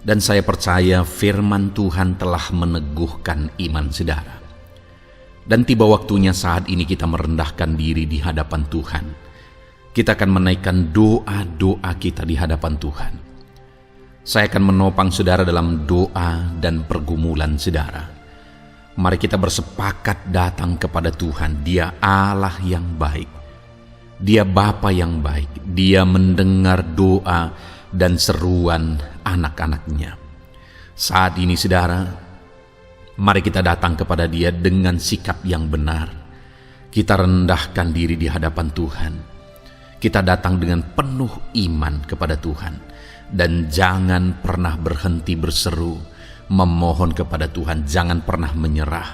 Dan saya percaya firman Tuhan telah meneguhkan iman saudara. Dan tiba waktunya saat ini kita merendahkan diri di hadapan Tuhan. Kita akan menaikkan doa-doa kita di hadapan Tuhan. Saya akan menopang saudara dalam doa dan pergumulan saudara. Mari kita bersepakat datang kepada Tuhan. Dia Allah yang baik. Dia Bapa yang baik. Dia mendengar doa dan seruan anak-anaknya. Saat ini saudara, mari kita datang kepada Dia dengan sikap yang benar. Kita rendahkan diri di hadapan Tuhan. Kita datang dengan penuh iman kepada Tuhan, dan jangan pernah berhenti berseru, memohon kepada Tuhan. Jangan pernah menyerah.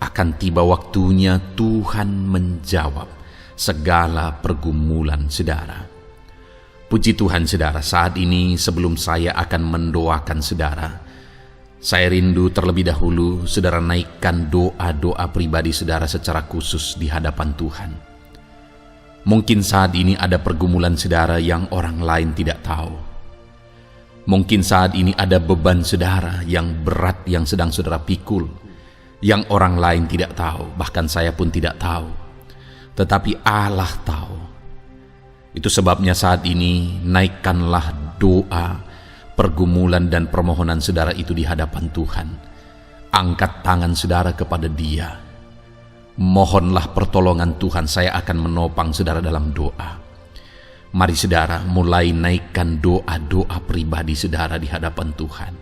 Akan tiba waktunya Tuhan menjawab segala pergumulan saudara. Puji Tuhan saudara, saat ini sebelum saya akan mendoakan saudara, saya rindu terlebih dahulu saudara naikkan doa-doa pribadi saudara secara khusus di hadapan Tuhan. Mungkin saat ini ada pergumulan saudara yang orang lain tidak tahu. Mungkin saat ini ada beban saudara yang berat yang sedang saudara pikul, yang orang lain tidak tahu, bahkan saya pun tidak tahu. Tetapi Allah tahu. Itu sebabnya saat ini naikkanlah doa, pergumulan dan permohonan saudara itu di hadapan Tuhan. Angkat tangan saudara kepada Dia. Mohonlah pertolongan Tuhan, saya akan menopang saudara dalam doa. Mari saudara mulai naikkan doa-doa pribadi saudara di hadapan Tuhan.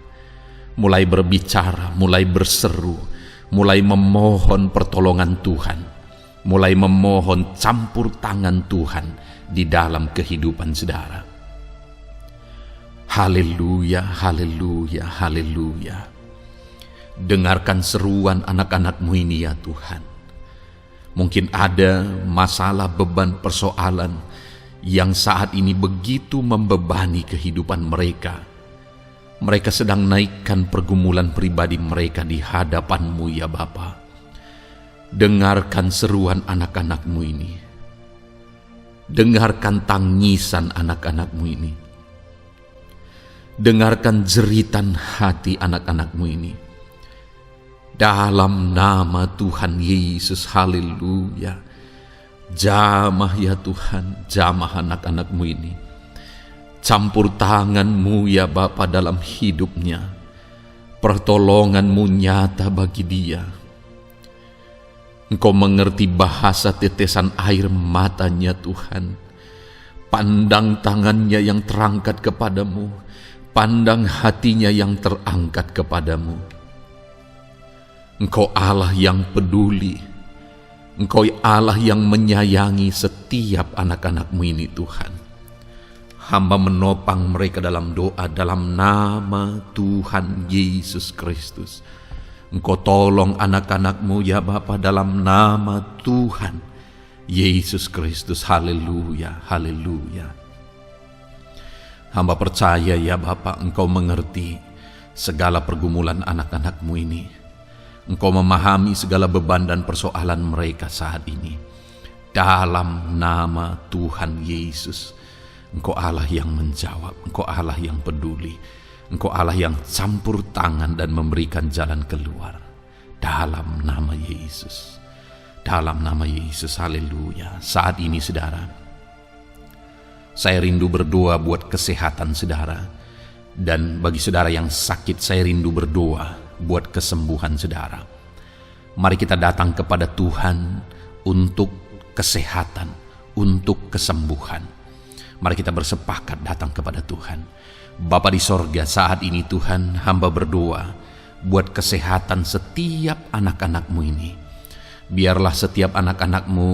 Mulai berbicara, mulai berseru, mulai memohon pertolongan Tuhan. Mulai memohon campur tangan Tuhan di dalam kehidupan saudara. Haleluya, haleluya, haleluya. Dengarkan seruan anak-anak-Mu ini ya Tuhan. Mungkin ada masalah, beban, persoalan yang saat ini begitu membebani kehidupan mereka. Mereka sedang naikkan pergumulan pribadi mereka di hadapan-Mu ya Bapa. Dengarkan seruan anak-anak-Mu ini. Dengarkan tangisan anak-anak-Mu ini. Dengarkan jeritan hati anak-anak-Mu ini. Dalam nama Tuhan Yesus, haleluya. Jamah ya Tuhan, jamah anak-anak-Mu ini. Campur tangan-Mu ya Bapa dalam hidupnya. Pertolongan-Mu nyata bagi dia. Engkau mengerti bahasa tetesan air matanya Tuhan. Pandang tangannya yang terangkat kepadamu. Pandang hatinya yang terangkat kepadamu. Engkau Allah yang peduli. Engkau Allah yang menyayangi setiap anak-anak-Mu ini Tuhan. Hamba menopang mereka dalam doa dalam nama Tuhan Yesus Kristus. Engkau tolong anak-anak-Mu ya Bapa dalam nama Tuhan Yesus Kristus. Haleluya, haleluya. Hamba percaya ya Bapa, Engkau mengerti segala pergumulan anak-anak-Mu ini. Engkau memahami segala beban dan persoalan mereka saat ini. Dalam nama Tuhan Yesus, Engkau Allah yang menjawab, Engkau Allah yang peduli. Engkau Allah yang campur tangan dan memberikan jalan keluar. Dalam nama Yesus. Dalam nama Yesus, haleluya. Saat ini saudara, saya rindu berdoa buat kesehatan saudara. Dan bagi saudara yang sakit, saya rindu berdoa buat kesembuhan saudara. Mari kita datang kepada Tuhan untuk kesehatan. untuk kesembuhan. Mari kita bersepakat datang kepada Tuhan. Bapa di sorga, saat ini Tuhan, hamba berdoa buat kesehatan setiap anak-anak-Mu ini. Biarlah setiap anak-anak-Mu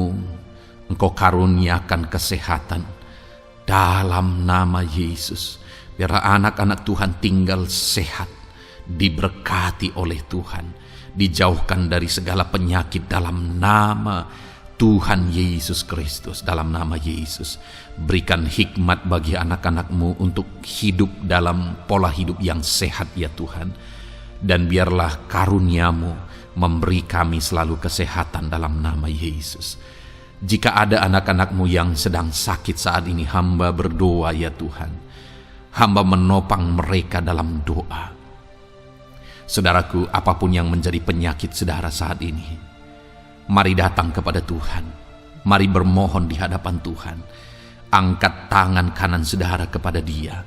Engkau karuniakan kesehatan dalam nama Yesus. Biarlah anak-anak Tuhan tinggal sehat, diberkati oleh Tuhan, dijauhkan dari segala penyakit dalam nama Tuhan Yesus Kristus. Dalam nama Yesus, berikan hikmat bagi anak-anak-Mu untuk hidup dalam pola hidup yang sehat ya Tuhan. Dan biarlah karunia-Mu memberi kami selalu kesehatan dalam nama Yesus. Jika ada anak-anak-Mu yang sedang sakit saat ini, hamba berdoa ya Tuhan. Hamba menopang mereka dalam doa. Saudaraku, apapun yang menjadi penyakit saudara saat ini, mari datang kepada Tuhan. Mari bermohon di hadapan Tuhan. Angkat tangan kanan saudara kepada Dia.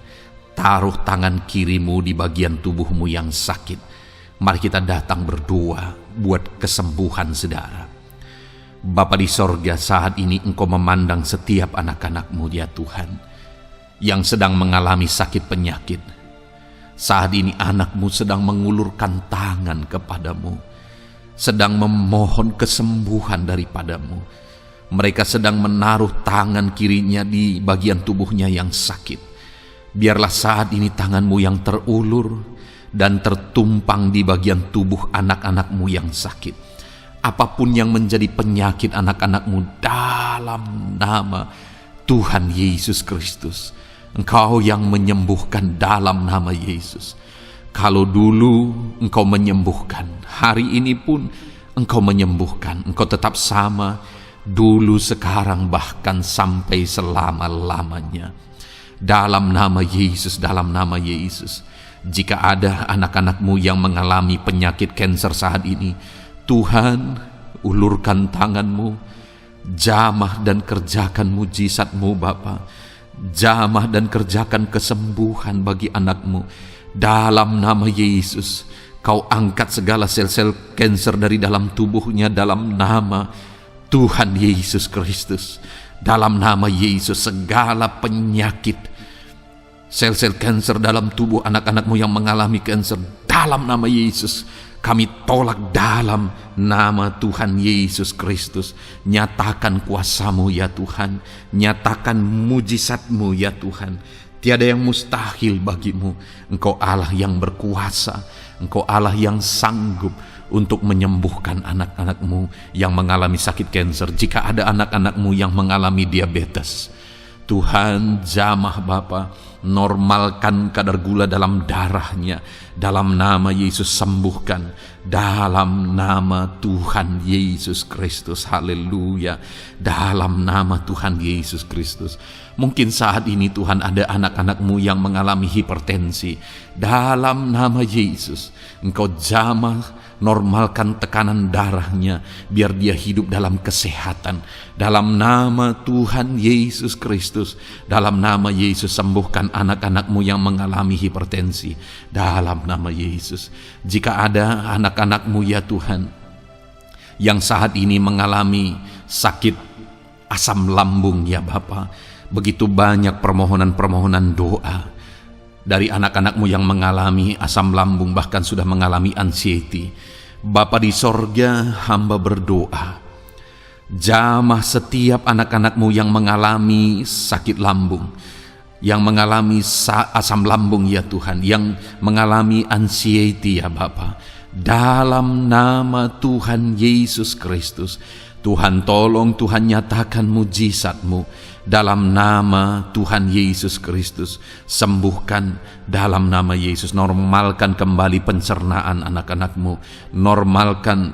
Taruh tangan kirimu di bagian tubuhmu yang sakit. Mari kita datang berdoa buat kesembuhan saudara. Bapa di sorga, saat ini Engkau memandang setiap anak-anak-Mu ya Tuhan, yang sedang mengalami sakit penyakit. Saat ini anak-Mu sedang mengulurkan tangan kepadamu, sedang memohon kesembuhan daripadamu. Mereka sedang menaruh tangan kirinya di bagian tubuhnya yang sakit. Biarlah saat ini tangan-Mu yang terulur dan tertumpang di bagian tubuh anak-anak-Mu yang sakit. Apapun yang menjadi penyakit anak-anak-Mu, dalam nama Tuhan Yesus Kristus, Engkau yang menyembuhkan dalam nama Yesus. Kalau dulu Engkau menyembuhkan, hari ini pun Engkau menyembuhkan. Engkau tetap sama, dulu, sekarang, bahkan sampai selama-lamanya. Dalam nama Yesus, dalam nama Yesus. Jika ada anak-anak-Mu yang mengalami penyakit kanker saat ini, Tuhan, ulurkan tangan-Mu, jamah dan kerjakan mujizat-Mu Bapa. Jamah dan kerjakan kesembuhan bagi anak-Mu. Dalam nama Yesus, Kau angkat segala sel-sel kanker dari dalam tubuhnya dalam nama Tuhan Yesus Kristus. Dalam nama Yesus, segala penyakit, sel-sel kanker dalam tubuh anak-anak-Mu yang mengalami kanker, dalam nama Yesus, kami tolak dalam nama Tuhan Yesus Kristus. Nyatakan kuasa-Mu ya Tuhan, nyatakan mujizat-Mu ya Tuhan. Tiada yang mustahil bagi-Mu. Engkau Allah yang berkuasa, Engkau Allah yang sanggup untuk menyembuhkan anak-anak-Mu yang mengalami sakit kanker. Jika ada anak-anak-Mu yang mengalami diabetes, Tuhan, jamah Bapa, normalkan kadar gula dalam darahnya. Dalam nama Yesus, sembuhkan. Dalam nama Tuhan Yesus Kristus. Haleluya. Dalam nama Tuhan Yesus Kristus. Mungkin saat ini Tuhan ada anak-anak-Mu yang mengalami hipertensi. Dalam nama Yesus, Engkau jamah, normalkan tekanan darahnya, biar dia hidup dalam kesehatan. Dalam nama Tuhan Yesus Kristus, dalam nama Yesus, sembuhkan anak-anak-Mu yang mengalami hipertensi. Dalam nama Yesus. Jika ada anak-anak-Mu ya Tuhan, yang saat ini mengalami sakit asam lambung ya Bapa, begitu banyak permohonan-permohonan doa dari anak-anak-Mu yang mengalami asam lambung, bahkan sudah mengalami anxiety. Bapa di sorga, hamba berdoa, jamah setiap anak-anak-Mu yang mengalami sakit lambung, yang mengalami asam lambung ya Tuhan, yang mengalami anxiety ya Bapa. Dalam nama Tuhan Yesus Kristus, Tuhan tolong, Tuhan nyatakan mujizat-Mu. Dalam nama Tuhan Yesus Kristus, sembuhkan dalam nama Yesus. Normalkan kembali pencernaan anak-anak-Mu, normalkan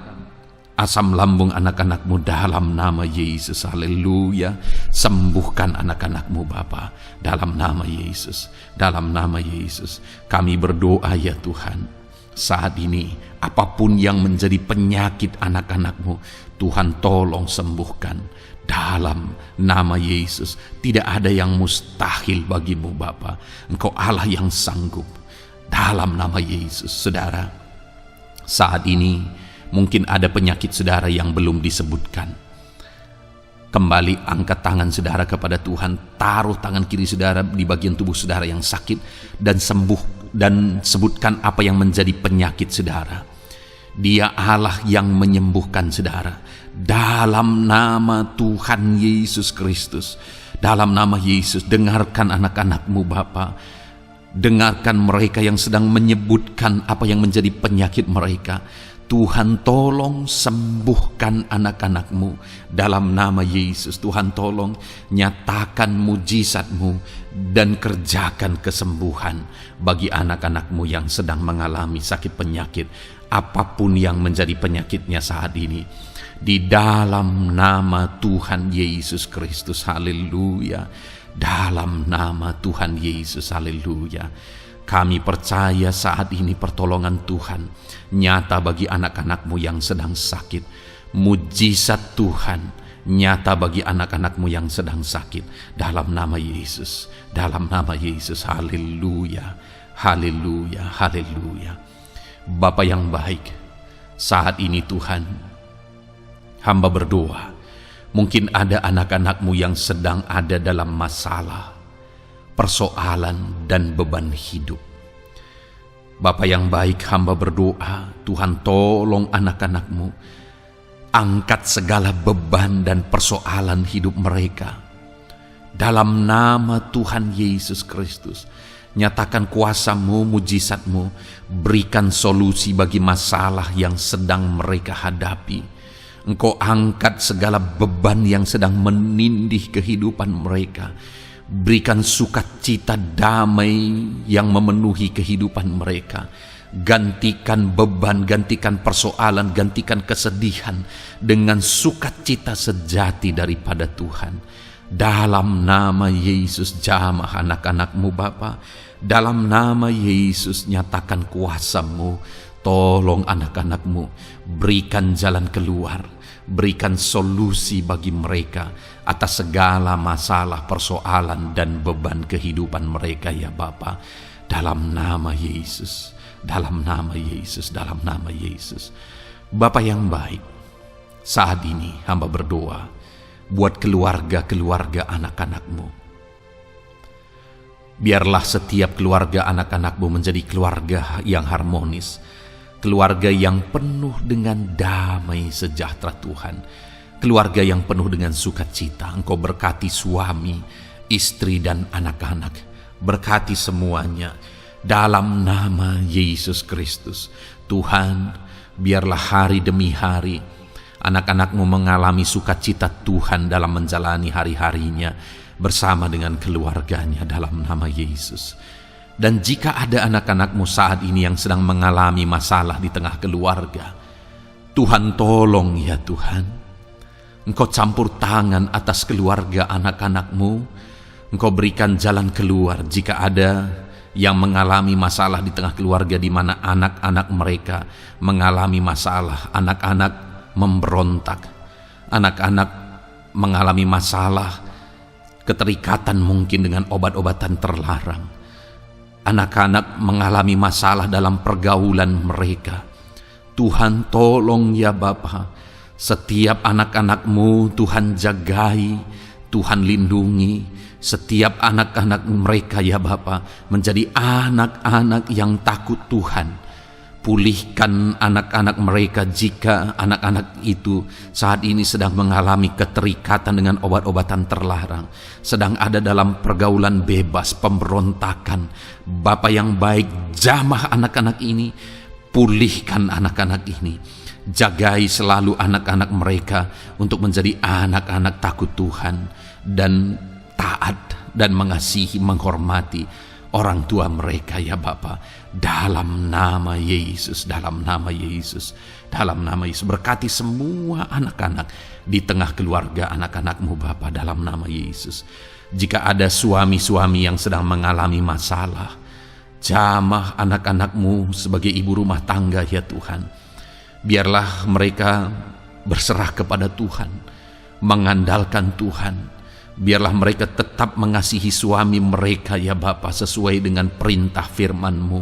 asam lambung anak-anak-Mu dalam nama Yesus. Haleluya. Sembuhkan anak-anak-Mu Bapa, dalam nama Yesus. Dalam nama Yesus kami berdoa ya Tuhan. Saat ini apapun yang menjadi penyakit anak-anak-Mu, Tuhan tolong sembuhkan. Dalam nama Yesus, tidak ada yang mustahil bagi-Mu Bapa. Engkau Allah yang sanggup. Dalam nama Yesus. Saudara, saat ini mungkin ada penyakit saudara yang belum disebutkan. Kembali angkat tangan saudara kepada Tuhan, taruh tangan kiri saudara di bagian tubuh saudara yang sakit dan sembuh, dan sebutkan apa yang menjadi penyakit saudara. Dia Allah yang menyembuhkan saudara. Dalam nama Tuhan Yesus Kristus, dalam nama Yesus, dengarkan anak-anakmu Bapa. Dengarkan mereka yang sedang menyebutkan apa yang menjadi penyakit mereka. Tuhan tolong sembuhkan anak-anakmu dalam nama Yesus. Tuhan tolong nyatakan mujizat-Mu dan kerjakan kesembuhan bagi anak-anakmu yang sedang mengalami sakit penyakit, apapun yang menjadi penyakitnya saat ini. Di dalam nama Tuhan Yesus Kristus, haleluya. Dalam nama Tuhan Yesus, haleluya. Kami percaya saat ini pertolongan Tuhan nyata bagi anak-anakmu yang sedang sakit. Mujizat Tuhan nyata bagi anak-anakmu yang sedang sakit. Dalam nama Yesus, dalam nama Yesus, haleluya, haleluya, haleluya. Bapa yang baik, saat ini Tuhan, hamba berdoa, mungkin ada anak-anakmu yang sedang ada dalam masalah, persoalan dan beban hidup. Bapa yang baik, hamba berdoa, Tuhan tolong anak-anakmu, angkat segala beban dan persoalan hidup mereka. Dalam nama Tuhan Yesus Kristus, nyatakan kuasa-Mu, mujizat-Mu, berikan solusi bagi masalah yang sedang mereka hadapi. Engkau angkat segala beban yang sedang menindih kehidupan mereka. Berikan sukacita damai yang memenuhi kehidupan mereka. Gantikan beban, gantikan persoalan, gantikan kesedihan dengan sukacita sejati daripada Tuhan. Dalam nama Yesus, jamah anak-anakmu Bapa. Dalam nama Yesus, nyatakan kuasa-Mu. Tolong anak-anakmu, berikan jalan keluar, berikan solusi bagi mereka atas segala masalah, persoalan, dan beban kehidupan mereka ya Bapa. Dalam nama Yesus, dalam nama Yesus, dalam nama Yesus. Bapa yang baik, saat ini hamba berdoa buat keluarga-keluarga anak-anakmu. Biarlah setiap keluarga anak-anakmu menjadi keluarga yang harmonis, keluarga yang penuh dengan damai sejahtera Tuhan, keluarga yang penuh dengan sukacita. Engkau berkati suami, istri, dan anak-anak. Berkati semuanya dalam nama Yesus Kristus. Tuhan, biarlah hari demi hari anak-anakmu mengalami sukacita Tuhan dalam menjalani hari-harinya bersama dengan keluarganya dalam nama Yesus. Dan jika ada anak-anakmu saat ini yang sedang mengalami masalah di tengah keluarga, Tuhan tolong ya Tuhan. Engkau campur tangan atas keluarga anak-anakmu. Engkau berikan jalan keluar jika ada yang mengalami masalah di tengah keluarga, di mana anak-anak mereka mengalami masalah, anak-anak memberontak, anak-anak mengalami masalah, keterikatan mungkin dengan obat-obatan terlarang. Anak-anak mengalami masalah dalam pergaulan mereka. Tuhan tolong ya Bapa, setiap anak-anakmu Tuhan jagai, Tuhan lindungi. Setiap anak-anak mereka ya Bapa menjadi anak-anak yang takut Tuhan. Pulihkan anak-anak mereka jika anak-anak itu saat ini sedang mengalami keterikatan dengan obat-obatan terlarang, sedang ada dalam pergaulan bebas, pemberontakan. Bapa yang baik, jamah anak-anak ini, pulihkan anak-anak ini. Jagai selalu anak-anak mereka untuk menjadi anak-anak takut Tuhan dan taat dan mengasihi, menghormati orang tua mereka ya Bapa. Dalam nama Yesus, dalam nama Yesus, dalam nama Yesus. Berkati semua anak-anak di tengah keluarga anak-anakmu Bapa, dalam nama Yesus. Jika ada suami-suami yang sedang mengalami masalah, jamah anak-anakmu sebagai ibu rumah tangga ya Tuhan. Biarlah mereka berserah kepada Tuhan, mengandalkan Tuhan. Biarlah mereka tetap mengasihi suami mereka ya Bapa sesuai dengan perintah firman-Mu.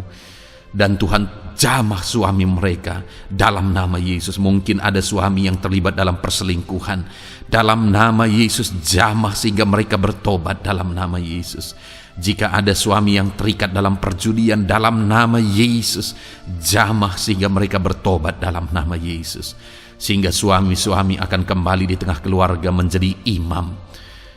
Dan Tuhan jamah suami mereka dalam nama Yesus. Mungkin ada suami yang terlibat dalam perselingkuhan, dalam nama Yesus jamah sehingga mereka bertobat dalam nama Yesus. Jika ada suami yang terikat dalam perjudian, dalam nama Yesus jamah sehingga mereka bertobat dalam nama Yesus. Sehingga suami-suami akan kembali di tengah keluarga menjadi imam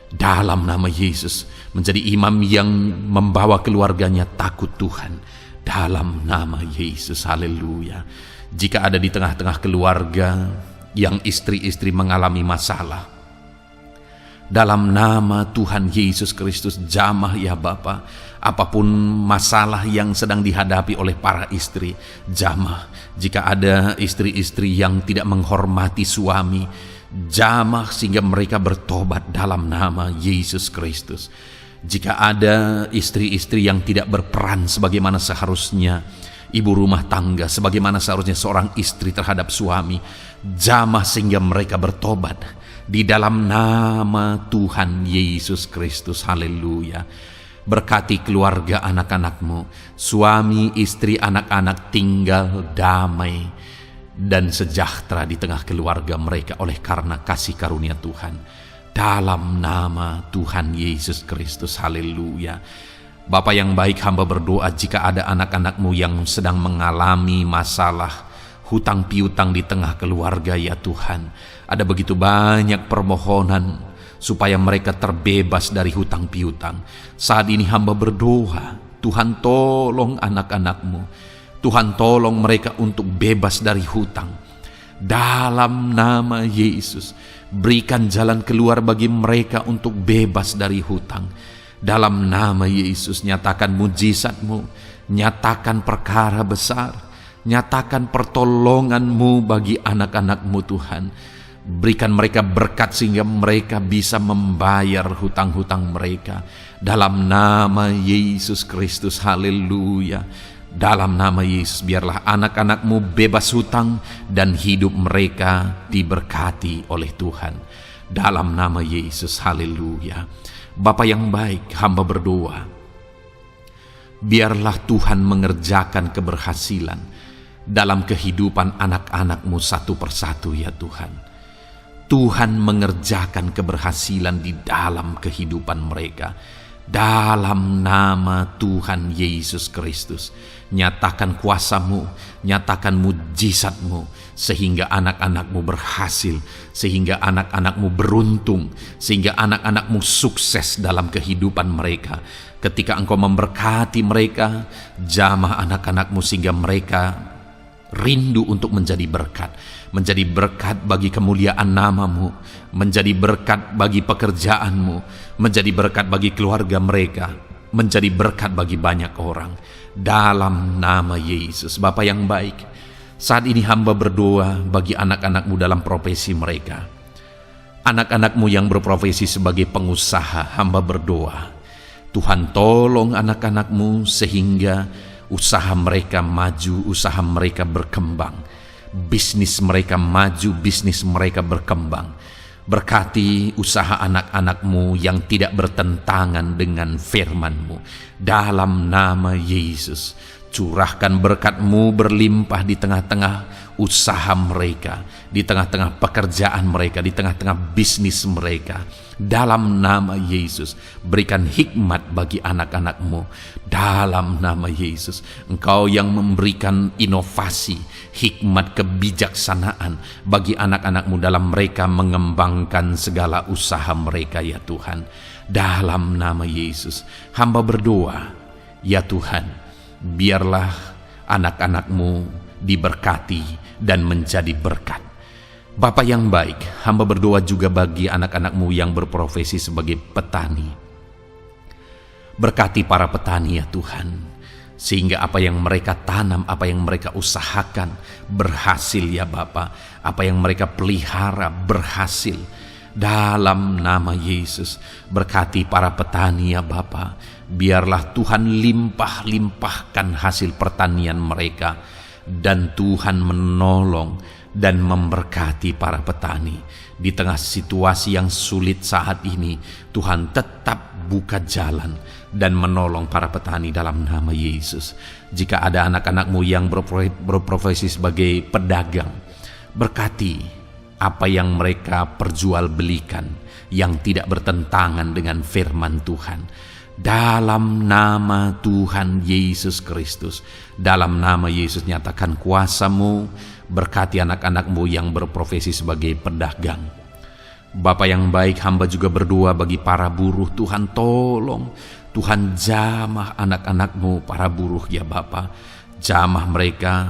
dalam nama Yesus, menjadi imam yang membawa keluarganya takut Tuhan dalam nama Yesus. Haleluya. Jika ada di tengah-tengah keluarga yang istri-istri mengalami masalah, dalam nama Tuhan Yesus Kristus jamah ya Bapa. Apapun masalah yang sedang dihadapi oleh para istri, jamah. Jika ada istri-istri yang tidak menghormati suami, jamah sehingga mereka bertobat dalam nama Yesus Kristus. Jika ada istri-istri yang tidak berperan sebagaimana seharusnya, ibu rumah tangga sebagaimana seharusnya seorang istri terhadap suami, jamah sehingga mereka bertobat di dalam nama Tuhan Yesus Kristus. Haleluya. Berkati keluarga anak-anakmu, suami, istri, anak-anak tinggal damai dan sejahtera di tengah keluarga mereka oleh karena kasih karunia Tuhan dalam nama Tuhan Yesus Kristus. Haleluya. Bapa yang baik, hamba berdoa jika ada anak-anakmu yang sedang mengalami masalah hutang piutang di tengah keluarga ya Tuhan, ada begitu banyak permohonan supaya mereka terbebas dari hutang piutang. Saat ini hamba berdoa, Tuhan tolong anak-anakmu, Tuhan tolong mereka untuk bebas dari hutang dalam nama Yesus. Berikan jalan keluar bagi mereka untuk bebas dari hutang dalam nama Yesus. Nyatakan mujizat-Mu, nyatakan perkara besar, nyatakan pertolongan-Mu bagi anak-anak-Mu Tuhan. Berikan mereka berkat sehingga mereka bisa membayar hutang-hutang mereka dalam nama Yesus Kristus. Haleluya. Dalam nama Yesus biarlah anak-anak-Mu bebas hutang dan hidup mereka diberkati oleh Tuhan dalam nama Yesus. Haleluya. Bapa yang baik, hamba berdoa biarlah Tuhan mengerjakan keberhasilan dalam kehidupan anak-anak-Mu satu persatu ya Tuhan. Tuhan mengerjakan keberhasilan di dalam kehidupan mereka dalam nama Tuhan Yesus Kristus. Nyatakan kuasa-Mu, nyatakan mujizat-Mu sehingga anak-anak-Mu berhasil, sehingga anak-anak-Mu beruntung, sehingga anak-anak-Mu sukses dalam kehidupan mereka. Ketika Engkau memberkati mereka, jamah anak-anak-Mu sehingga mereka rindu untuk menjadi berkat bagi kemuliaan nama-Mu, menjadi berkat bagi pekerjaan-Mu, menjadi berkat bagi keluarga mereka, menjadi berkat bagi banyak orang dalam nama Yesus. Bapa yang baik, saat ini hamba berdoa bagi anak-anak-Mu dalam profesi mereka. Anak-anak-Mu yang berprofesi sebagai pengusaha, hamba berdoa Tuhan tolong anak-anak-Mu sehingga usaha mereka maju, usaha mereka berkembang, bisnis mereka maju, bisnis mereka berkembang. Berkati usaha anak-anak-Mu yang tidak bertentangan dengan firman-Mu dalam nama Yesus. Curahkan berkat-Mu berlimpah di tengah-tengah usaha mereka, di tengah-tengah pekerjaan mereka, di tengah-tengah bisnis mereka dalam nama Yesus. Berikan hikmat bagi anak-anak-Mu dalam nama Yesus. Engkau yang memberikan inovasi, hikmat, kebijaksanaan bagi anak-anak-Mu dalam mereka mengembangkan segala usaha mereka ya Tuhan. Dalam nama Yesus hamba berdoa ya Tuhan, biarlah anak-anak-Mu diberkati dan menjadi berkat. Bapa yang baik, hamba berdoa juga bagi anak-anak-Mu yang berprofesi sebagai petani. Berkati para petani ya Tuhan, sehingga apa yang mereka tanam, apa yang mereka usahakan berhasil ya Bapa. Apa yang mereka pelihara berhasil dalam nama Yesus. Berkati para petani ya Bapa, biarlah Tuhan limpah-limpahkan hasil pertanian mereka, dan Tuhan menolong dan memberkati para petani di tengah situasi yang sulit saat ini. Tuhan tetap buka jalan dan menolong para petani dalam nama Yesus. Jika ada anak-anak-Mu yang berprofesi sebagai pedagang, berkati apa yang mereka perjualbelikan yang tidak bertentangan dengan firman Tuhan. Dalam nama Tuhan Yesus Kristus, dalam nama Yesus nyatakan kuasa-Mu, berkati anak-anak-Mu yang berprofesi sebagai pedagang. Bapa yang baik, hamba juga berdoa bagi para buruh. Tuhan tolong, Tuhan jamah anak-anak-Mu para buruh ya Bapa. Jamah mereka,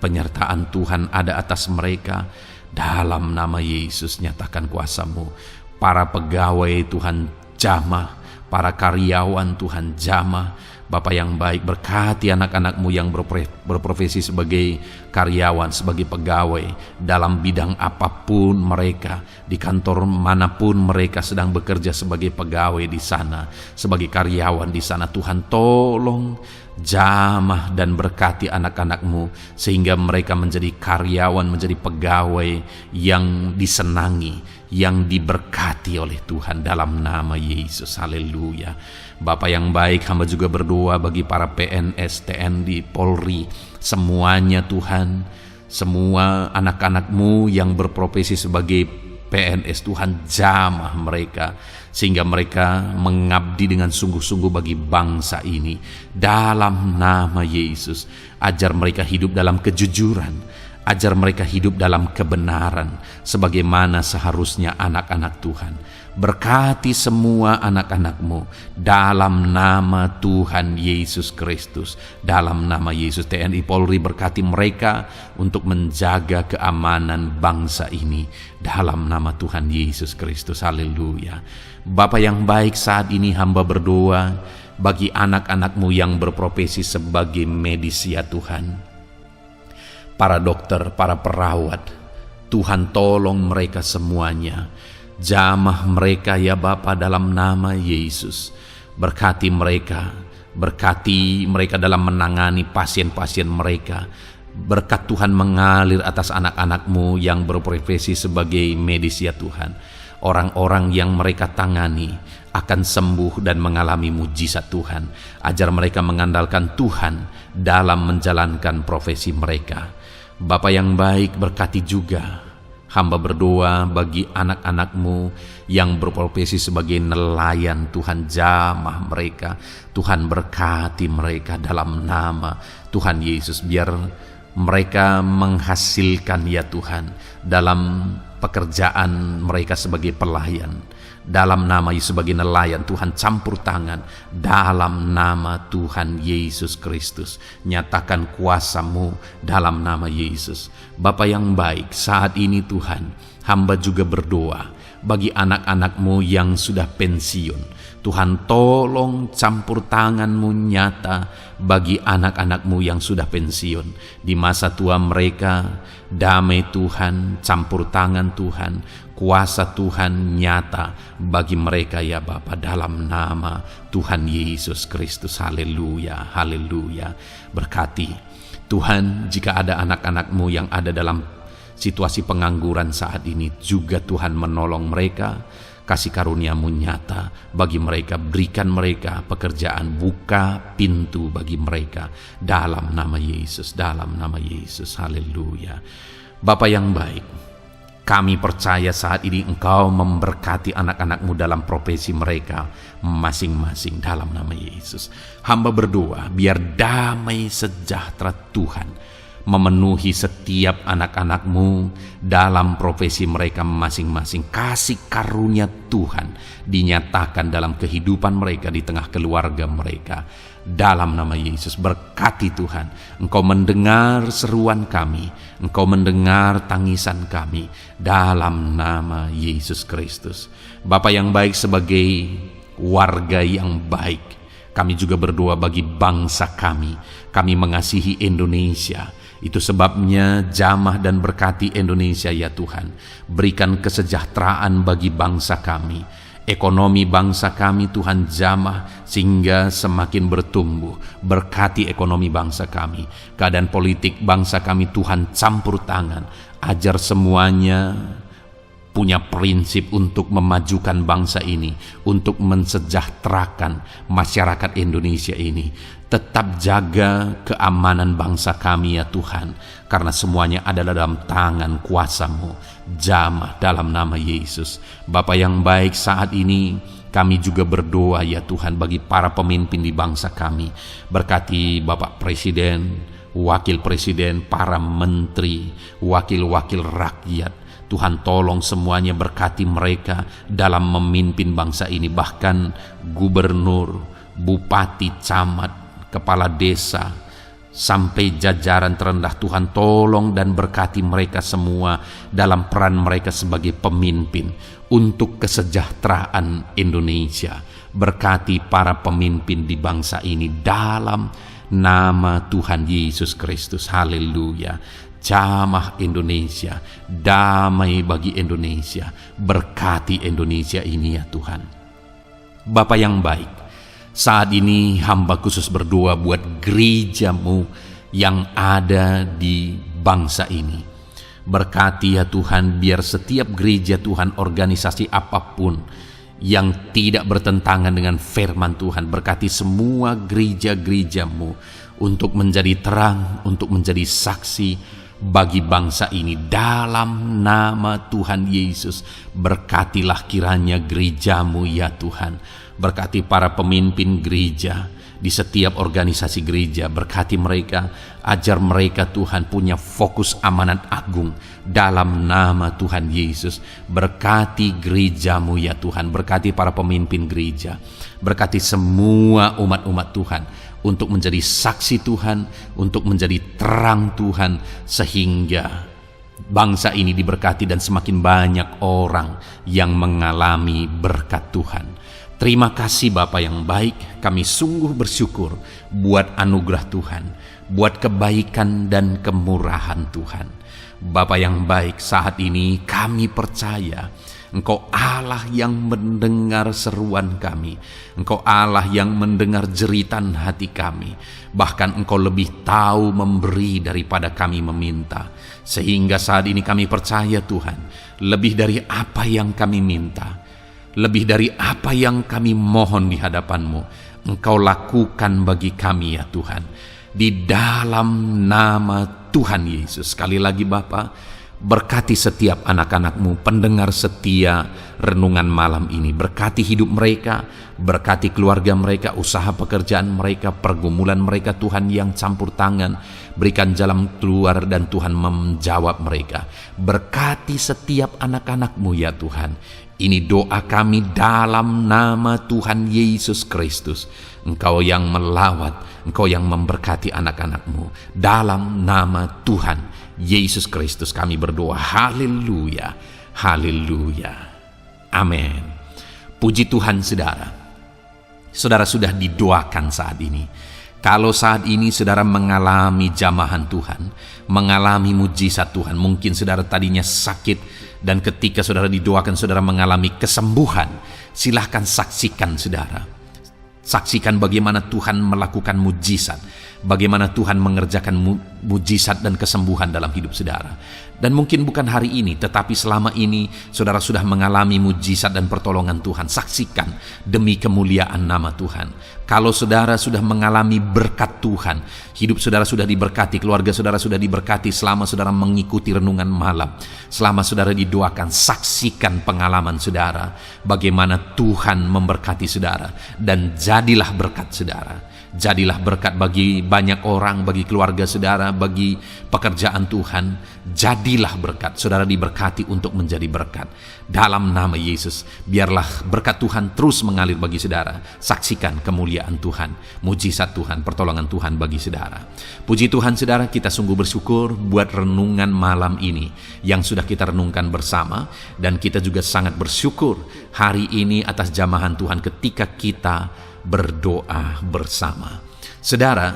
penyertaan Tuhan ada atas mereka. Dalam nama Yesus nyatakan kuasa-Mu. Para pegawai Tuhan jamah, para karyawan Tuhan jamah. Bapa yang baik, berkati anak-anak-Mu yang berprofesi sebagai karyawan, sebagai pegawai dalam bidang apapun mereka, di kantor manapun mereka sedang bekerja sebagai pegawai di sana, sebagai karyawan di sana. Tuhan tolong jamah dan berkati anak-anak-Mu sehingga mereka menjadi karyawan, menjadi pegawai yang disenangi, yang diberkati oleh Tuhan dalam nama Yesus. Haleluya. Bapa yang baik, hamba juga berdoa bagi para PNS, TNI, Polri, semuanya Tuhan, semua anak-anak-Mu yang berprofesi sebagai PNS, Tuhan jamah mereka sehingga mereka mengabdi dengan sungguh-sungguh bagi bangsa ini. Dalam nama Yesus, ajar mereka hidup dalam kejujuran, ajar mereka hidup dalam kebenaran sebagaimana seharusnya anak-anak Tuhan. Berkati semua anak-anak-Mu dalam nama Tuhan Yesus Kristus. Dalam nama Yesus, TNI Polri berkati mereka untuk menjaga keamanan bangsa ini dalam nama Tuhan Yesus Kristus. Haleluya. Bapa yang baik, saat ini hamba berdoa bagi anak-anak-Mu yang berprofesi sebagai medis ya Tuhan. Para dokter, para perawat, Tuhan tolong mereka semuanya. Jamah mereka ya Bapa dalam nama Yesus. Berkati mereka dalam menangani pasien-pasien mereka. Berkat Tuhan mengalir atas anak-anak-Mu yang berprofesi sebagai medis ya Tuhan. Orang-orang yang mereka tangani akan sembuh dan mengalami mujizat Tuhan. Ajar mereka mengandalkan Tuhan dalam menjalankan profesi mereka. Bapa yang baik, berkati juga hamba berdoa bagi anak-anak-Mu yang berprofesi sebagai nelayan. Tuhan jamah mereka, Tuhan berkati mereka dalam nama Tuhan Yesus. Biar mereka menghasilkan ya Tuhan dalam pekerjaan mereka sebagai pelayan. Dalam nama Yesus sebagai nelayan, Tuhan campur tangan dalam nama Tuhan Yesus Kristus. Nyatakan kuasa-Mu dalam nama Yesus. Bapa yang baik, saat ini Tuhan, hamba juga berdoa bagi anak-anak-Mu yang sudah pensiun. Tuhan tolong campur tangan-Mu nyata bagi anak-anak-Mu yang sudah pensiun. Di masa tua mereka, damai Tuhan, campur tangan Tuhan, kuasa Tuhan nyata bagi mereka ya Bapa dalam nama Tuhan Yesus Kristus. Haleluya, haleluya. Berkati Tuhan, jika ada anak-anak-Mu yang ada dalam situasi pengangguran saat ini, juga Tuhan menolong mereka. Kasih karunia-Mu nyata bagi mereka, berikan mereka pekerjaan, buka pintu bagi mereka dalam nama Yesus, dalam nama Yesus. Haleluya. Bapa yang baik, kami percaya saat ini Engkau memberkati anak-anak-Mu dalam profesi mereka masing-masing dalam nama Yesus. Hamba berdoa biar damai sejahtera Tuhan memenuhi setiap anak-anak-Mu dalam profesi mereka masing-masing. Kasih karunia Tuhan dinyatakan dalam kehidupan mereka, di tengah keluarga mereka. Dalam nama Yesus, berkati Tuhan. Engkau mendengar seruan kami, Engkau mendengar tangisan kami dalam nama Yesus Kristus. Bapa yang baik, sebagai warga yang baik, kami juga berdoa bagi bangsa kami. Kami mengasihi Indonesia. Itu sebabnya jamah dan berkati Indonesia ya Tuhan. Berikan kesejahteraan bagi bangsa kami. Ekonomi bangsa kami Tuhan jamah sehingga semakin bertumbuh. Berkati ekonomi bangsa kami. Keadaan politik bangsa kami Tuhan campur tangan. Ajar semuanya punya prinsip untuk memajukan bangsa ini, untuk mensejahterakan masyarakat Indonesia ini. Tetap jaga keamanan bangsa kami ya Tuhan, karena semuanya adalah dalam tangan kuasa-Mu. Jamah dalam nama Yesus. Bapa yang baik, saat ini kami juga berdoa ya Tuhan bagi para pemimpin di bangsa kami. Berkati Bapak Presiden, Wakil Presiden, para menteri, wakil-wakil rakyat. Tuhan tolong semuanya, berkati mereka dalam memimpin bangsa ini. Bahkan gubernur, bupati, camat, kepala desa, sampai jajaran terendah. Tuhan tolong dan berkati mereka semua dalam peran mereka sebagai pemimpin untuk kesejahteraan Indonesia. Berkati para pemimpin di bangsa ini dalam nama Tuhan Yesus Kristus. Haleluya. Jamah Indonesia, damai bagi Indonesia, berkati Indonesia ini ya Tuhan. Bapa yang baik, saat ini hamba khusus berdoa buat gereja-Mu yang ada di bangsa ini. Berkati ya Tuhan, biar setiap gereja Tuhan, organisasi apapun yang tidak bertentangan dengan firman Tuhan, berkati semua gereja-gereja-Mu untuk menjadi terang, untuk menjadi saksi bagi bangsa ini dalam nama Tuhan Yesus. Berkatilah kiranya gereja-Mu ya Tuhan. Berkati para pemimpin gereja di setiap organisasi gereja. Berkati mereka, ajar mereka Tuhan punya fokus amanat agung dalam nama Tuhan Yesus. Berkati gereja-Mu ya Tuhan. Berkati para pemimpin gereja. Berkati semua umat-umat Tuhan untuk menjadi saksi Tuhan, untuk menjadi terang Tuhan, sehingga bangsa ini diberkati dan semakin banyak orang yang mengalami berkat Tuhan. Terima kasih Bapa yang baik, kami sungguh bersyukur buat anugerah Tuhan, buat kebaikan dan kemurahan Tuhan. Bapa yang baik, saat ini kami percaya Engkau Allah yang mendengar seruan kami. Engkau Allah yang mendengar jeritan hati kami. Bahkan Engkau lebih tahu memberi daripada kami meminta. Sehingga saat ini kami percaya Tuhan, lebih dari apa yang kami minta, lebih dari apa yang kami mohon di hadapan-Mu, Engkau lakukan bagi kami ya Tuhan. Di dalam nama Tuhan Yesus. Sekali lagi Bapa, berkati setiap anak-anak-Mu, pendengar setia renungan malam ini. Berkati hidup mereka, berkati keluarga mereka, usaha pekerjaan mereka, pergumulan mereka Tuhan yang campur tangan. Berikan jalan keluar dan Tuhan menjawab mereka. Berkati setiap anak-anak-Mu ya Tuhan. Ini doa kami dalam nama Tuhan Yesus Kristus. Engkau yang melawat, Engkau yang memberkati anak-anak-Mu. Dalam nama Tuhan Yesus Kristus kami berdoa. Haleluya, haleluya, amin. Puji Tuhan saudara. Saudara sudah didoakan saat ini. Kalau saat ini saudara mengalami jamahan Tuhan, mengalami mujizat Tuhan, mungkin saudara tadinya sakit dan ketika saudara didoakan saudara mengalami kesembuhan, silahkan saksikan saudara. Saksikan bagaimana Tuhan melakukan mujizat, bagaimana Tuhan mengerjakan mujizat dan kesembuhan dalam hidup saudara. Dan mungkin bukan hari ini, tetapi selama ini saudara sudah mengalami mujizat dan pertolongan Tuhan. Saksikan demi kemuliaan nama Tuhan. Kalau saudara sudah mengalami berkat Tuhan, hidup saudara sudah diberkati, keluarga saudara sudah diberkati selama saudara mengikuti renungan malam, selama saudara didoakan, saksikan pengalaman saudara, bagaimana Tuhan memberkati saudara, dan jadilah berkat saudara. Jadilah berkat bagi banyak orang, bagi keluarga saudara, bagi pekerjaan Tuhan. Jadilah berkat, saudara diberkati untuk menjadi berkat. Dalam nama Yesus, biarlah berkat Tuhan terus mengalir bagi saudara. Saksikan kemuliaan Tuhan, mujizat Tuhan, pertolongan Tuhan bagi saudara. Puji Tuhan saudara, kita sungguh bersyukur buat renungan malam ini yang sudah kita renungkan bersama. Dan kita juga sangat bersyukur hari ini atas jamahan Tuhan ketika kita berdoa bersama. Saudara,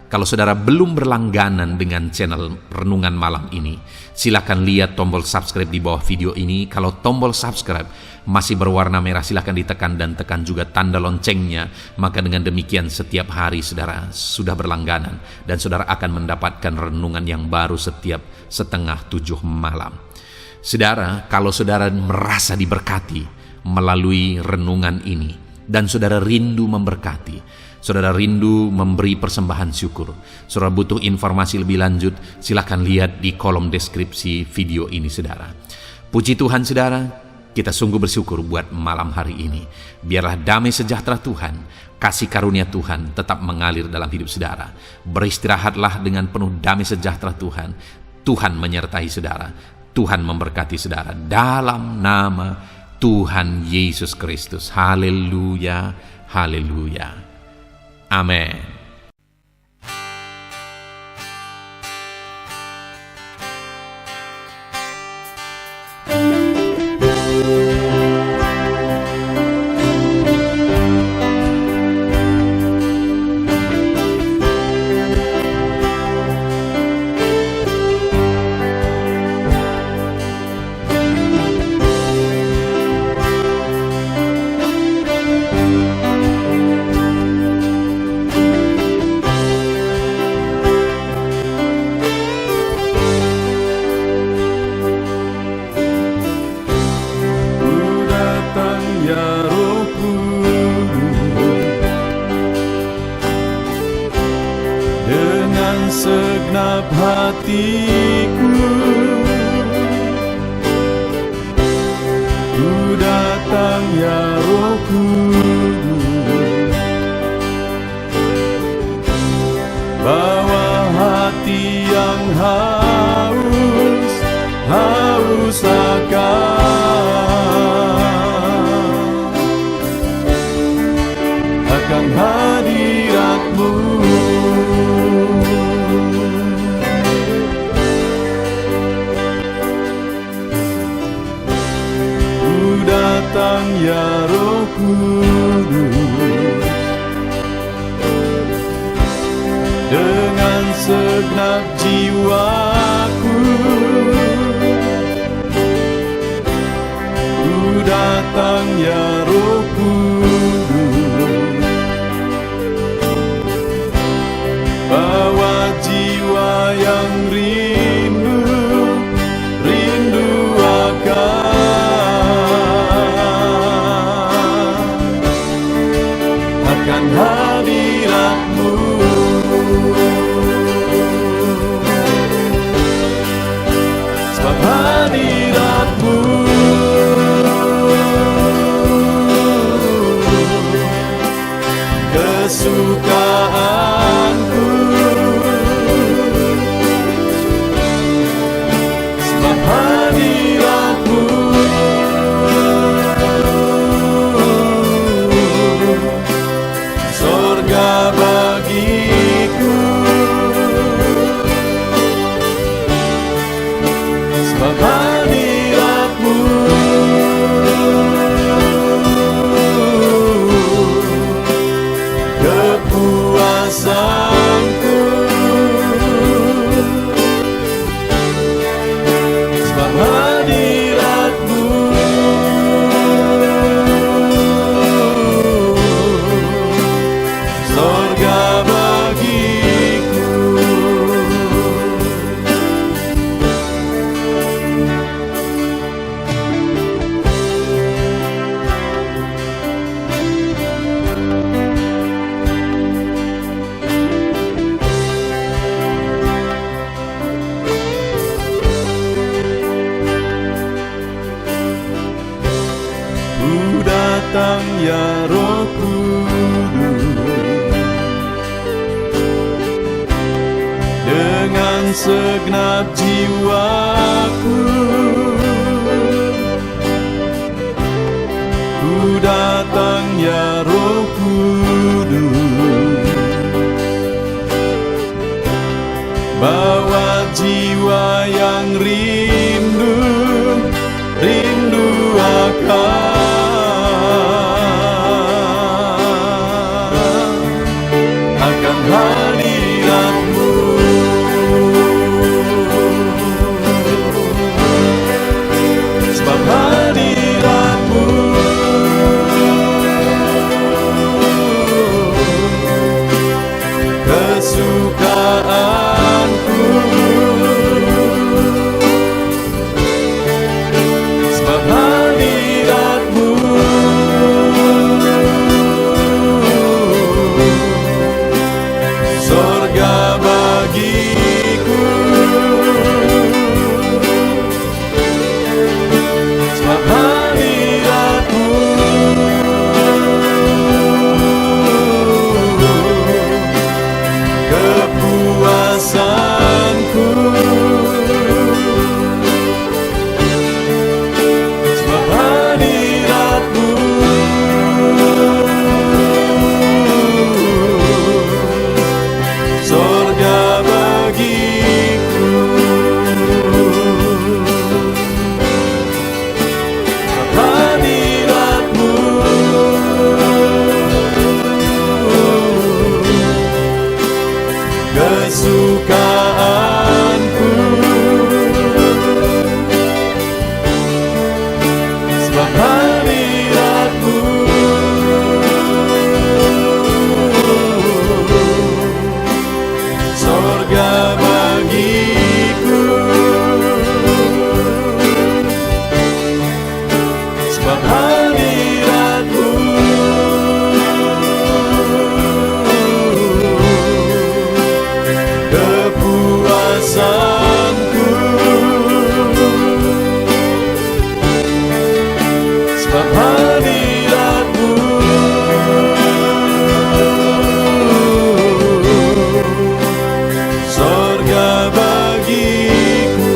kalau saudara belum berlangganan dengan channel renungan malam ini, silakan lihat tombol subscribe di bawah video ini. Kalau tombol subscribe masih berwarna merah, silakan ditekan dan tekan juga tanda loncengnya. Maka dengan demikian setiap hari saudara sudah berlangganan dan saudara akan mendapatkan renungan yang baru setiap 6:30 malam. Saudara, kalau saudara merasa diberkati melalui renungan ini, dan saudara rindu memberkati, saudara rindu memberi persembahan syukur, saudara butuh informasi lebih lanjut, silakan lihat di kolom deskripsi video ini saudara. Puji Tuhan saudara, kita sungguh bersyukur buat malam hari ini. Biarlah damai sejahtera Tuhan, kasih karunia Tuhan tetap mengalir dalam hidup saudara. Beristirahatlah dengan penuh damai sejahtera Tuhan. Tuhan menyertai saudara, Tuhan memberkati saudara dalam nama Tuhan Yesus Kristus. Haleluya, haleluya. Amin. Segenap hatiku ku datang ya Roh Kudus, bawa hati yang haus akan hadirat-Mu. Datang ya Roh Kudus, dengan segenap jiwaku ku datang ya Roh Kudus, bawa jiwa yang rindu akan hadirat-Mu. Sebab hadirat-Mu kesukaanku, sebab hadirat-Mu sorga bagiku, sebab hadirat-Mu kepuasanku, sebab hadirat-Mu sorga bagiku. Ku datang ya Roh Kudus, dengan segenap jiwaku ku datang ya Roh Kudus, bawa jiwa yang rindu akan hadirat-Mu. Sebab hadirat-Mu kesukaanku, alasanku, sebab hadiratmu sorga bagiku.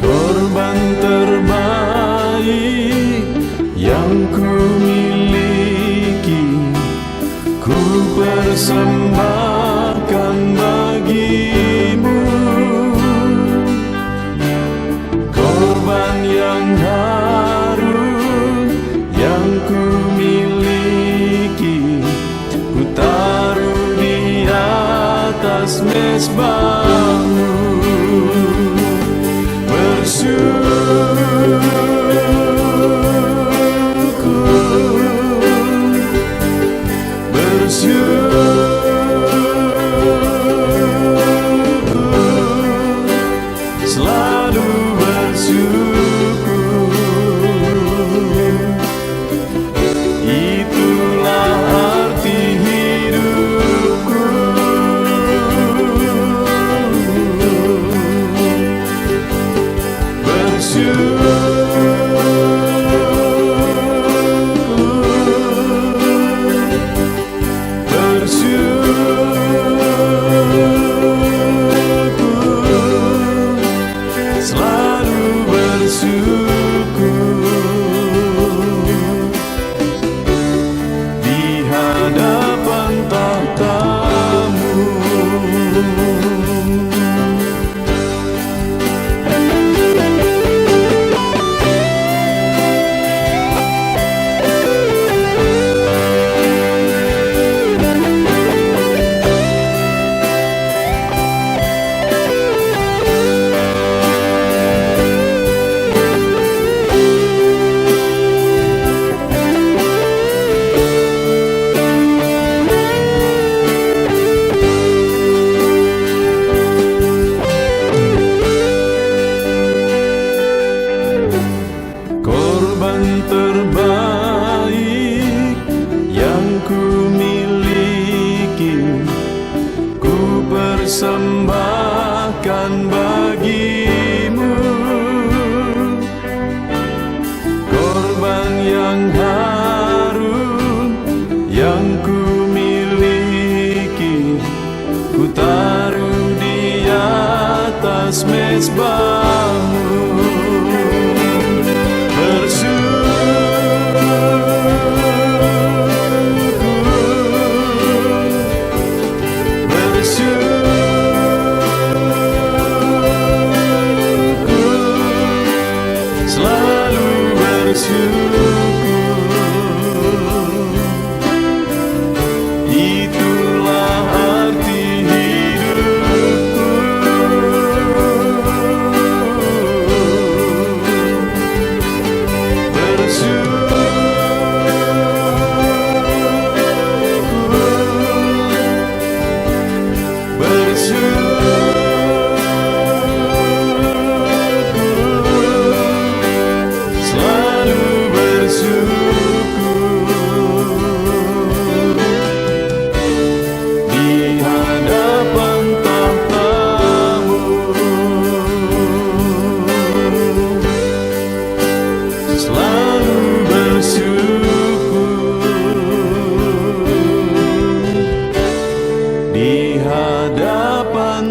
Korban terbaik yang ku miliki, ku persembahkan bagimu. Korban yang harum yang ku miliki, ku taruh di atas mezbahmu. Selalu bersyukur, itulah arti hidupku. Selalu bersyukur di hadapan tahta-Mu. Korban terbaik yang ku miliki, ku persembahkan bagimu. Korban yang harum yang ku miliki, ku taruh di atas mezbahmu. Selalu bersyukur, itulah arti hidupku.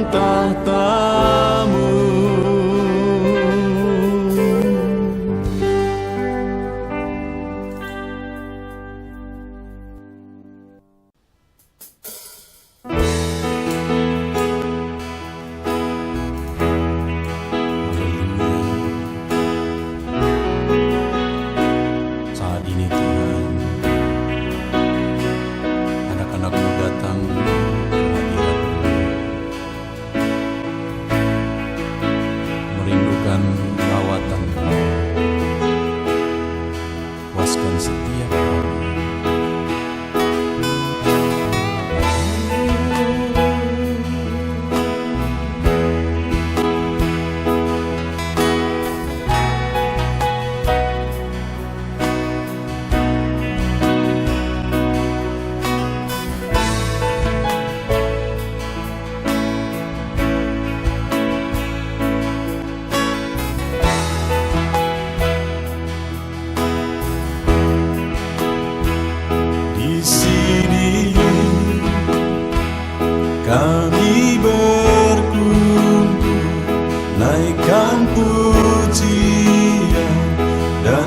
tahta-Mu.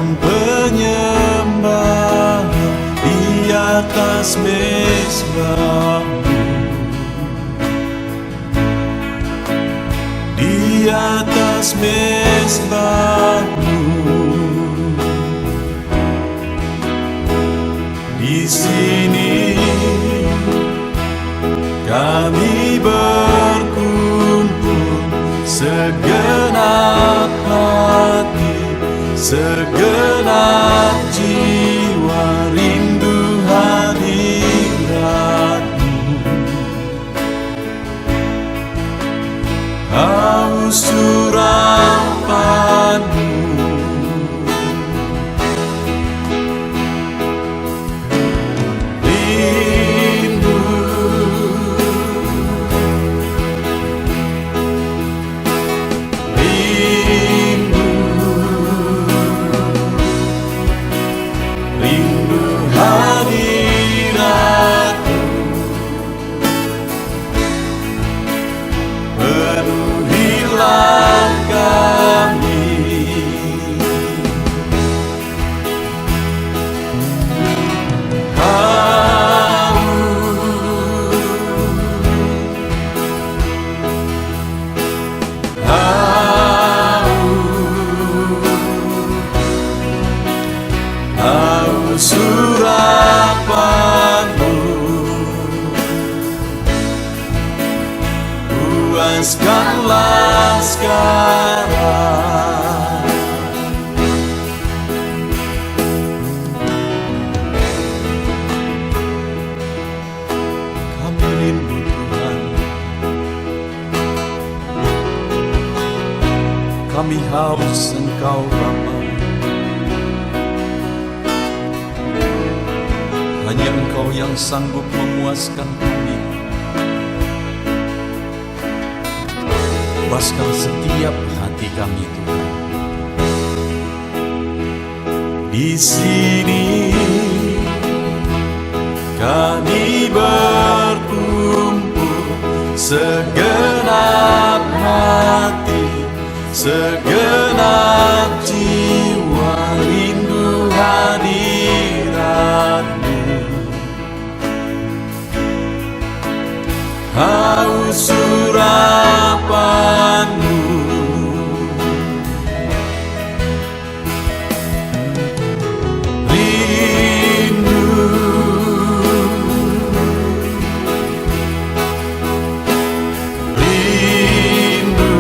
dan penyembahan di atas mezbahmu, di atas mezbahmu. Di sini kami berkumpul, segenap hati, segenap jiwa, rindu hadiratmu, haus urapanmu. Urapanmu, puaskanlah sekarang. Kami rindu Tuhan, kami haus Engkau Bapa. Hanya Engkau yang sanggup memuaskan kami. Puaskan setiap hati kami, Tuhan. Di sini kami berkumpul, segenap hati, segenap jiwa, rindu hadiratmu, haus urapanmu. Rindu, rindu,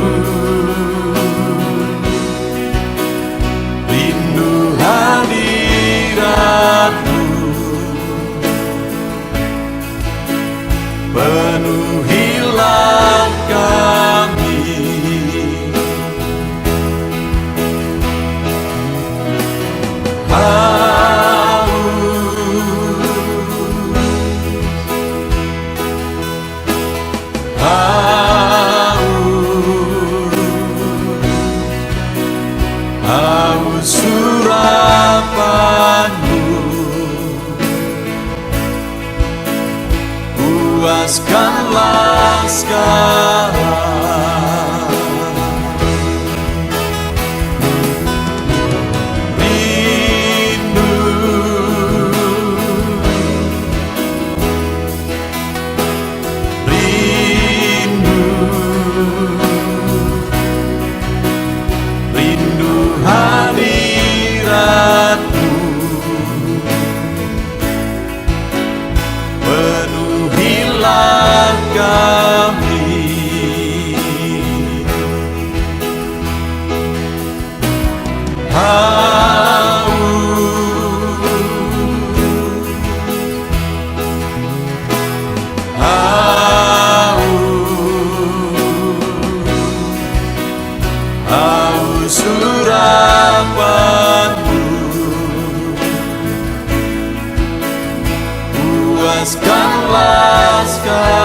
rindu hadiratmu, penuhilah kami. Haus urapanmu, puaskanlah sekarang. Rindu, rindu, rindu hadiratmu, penuhilah kami. Haus urapanmu, puaskanlah sekarang.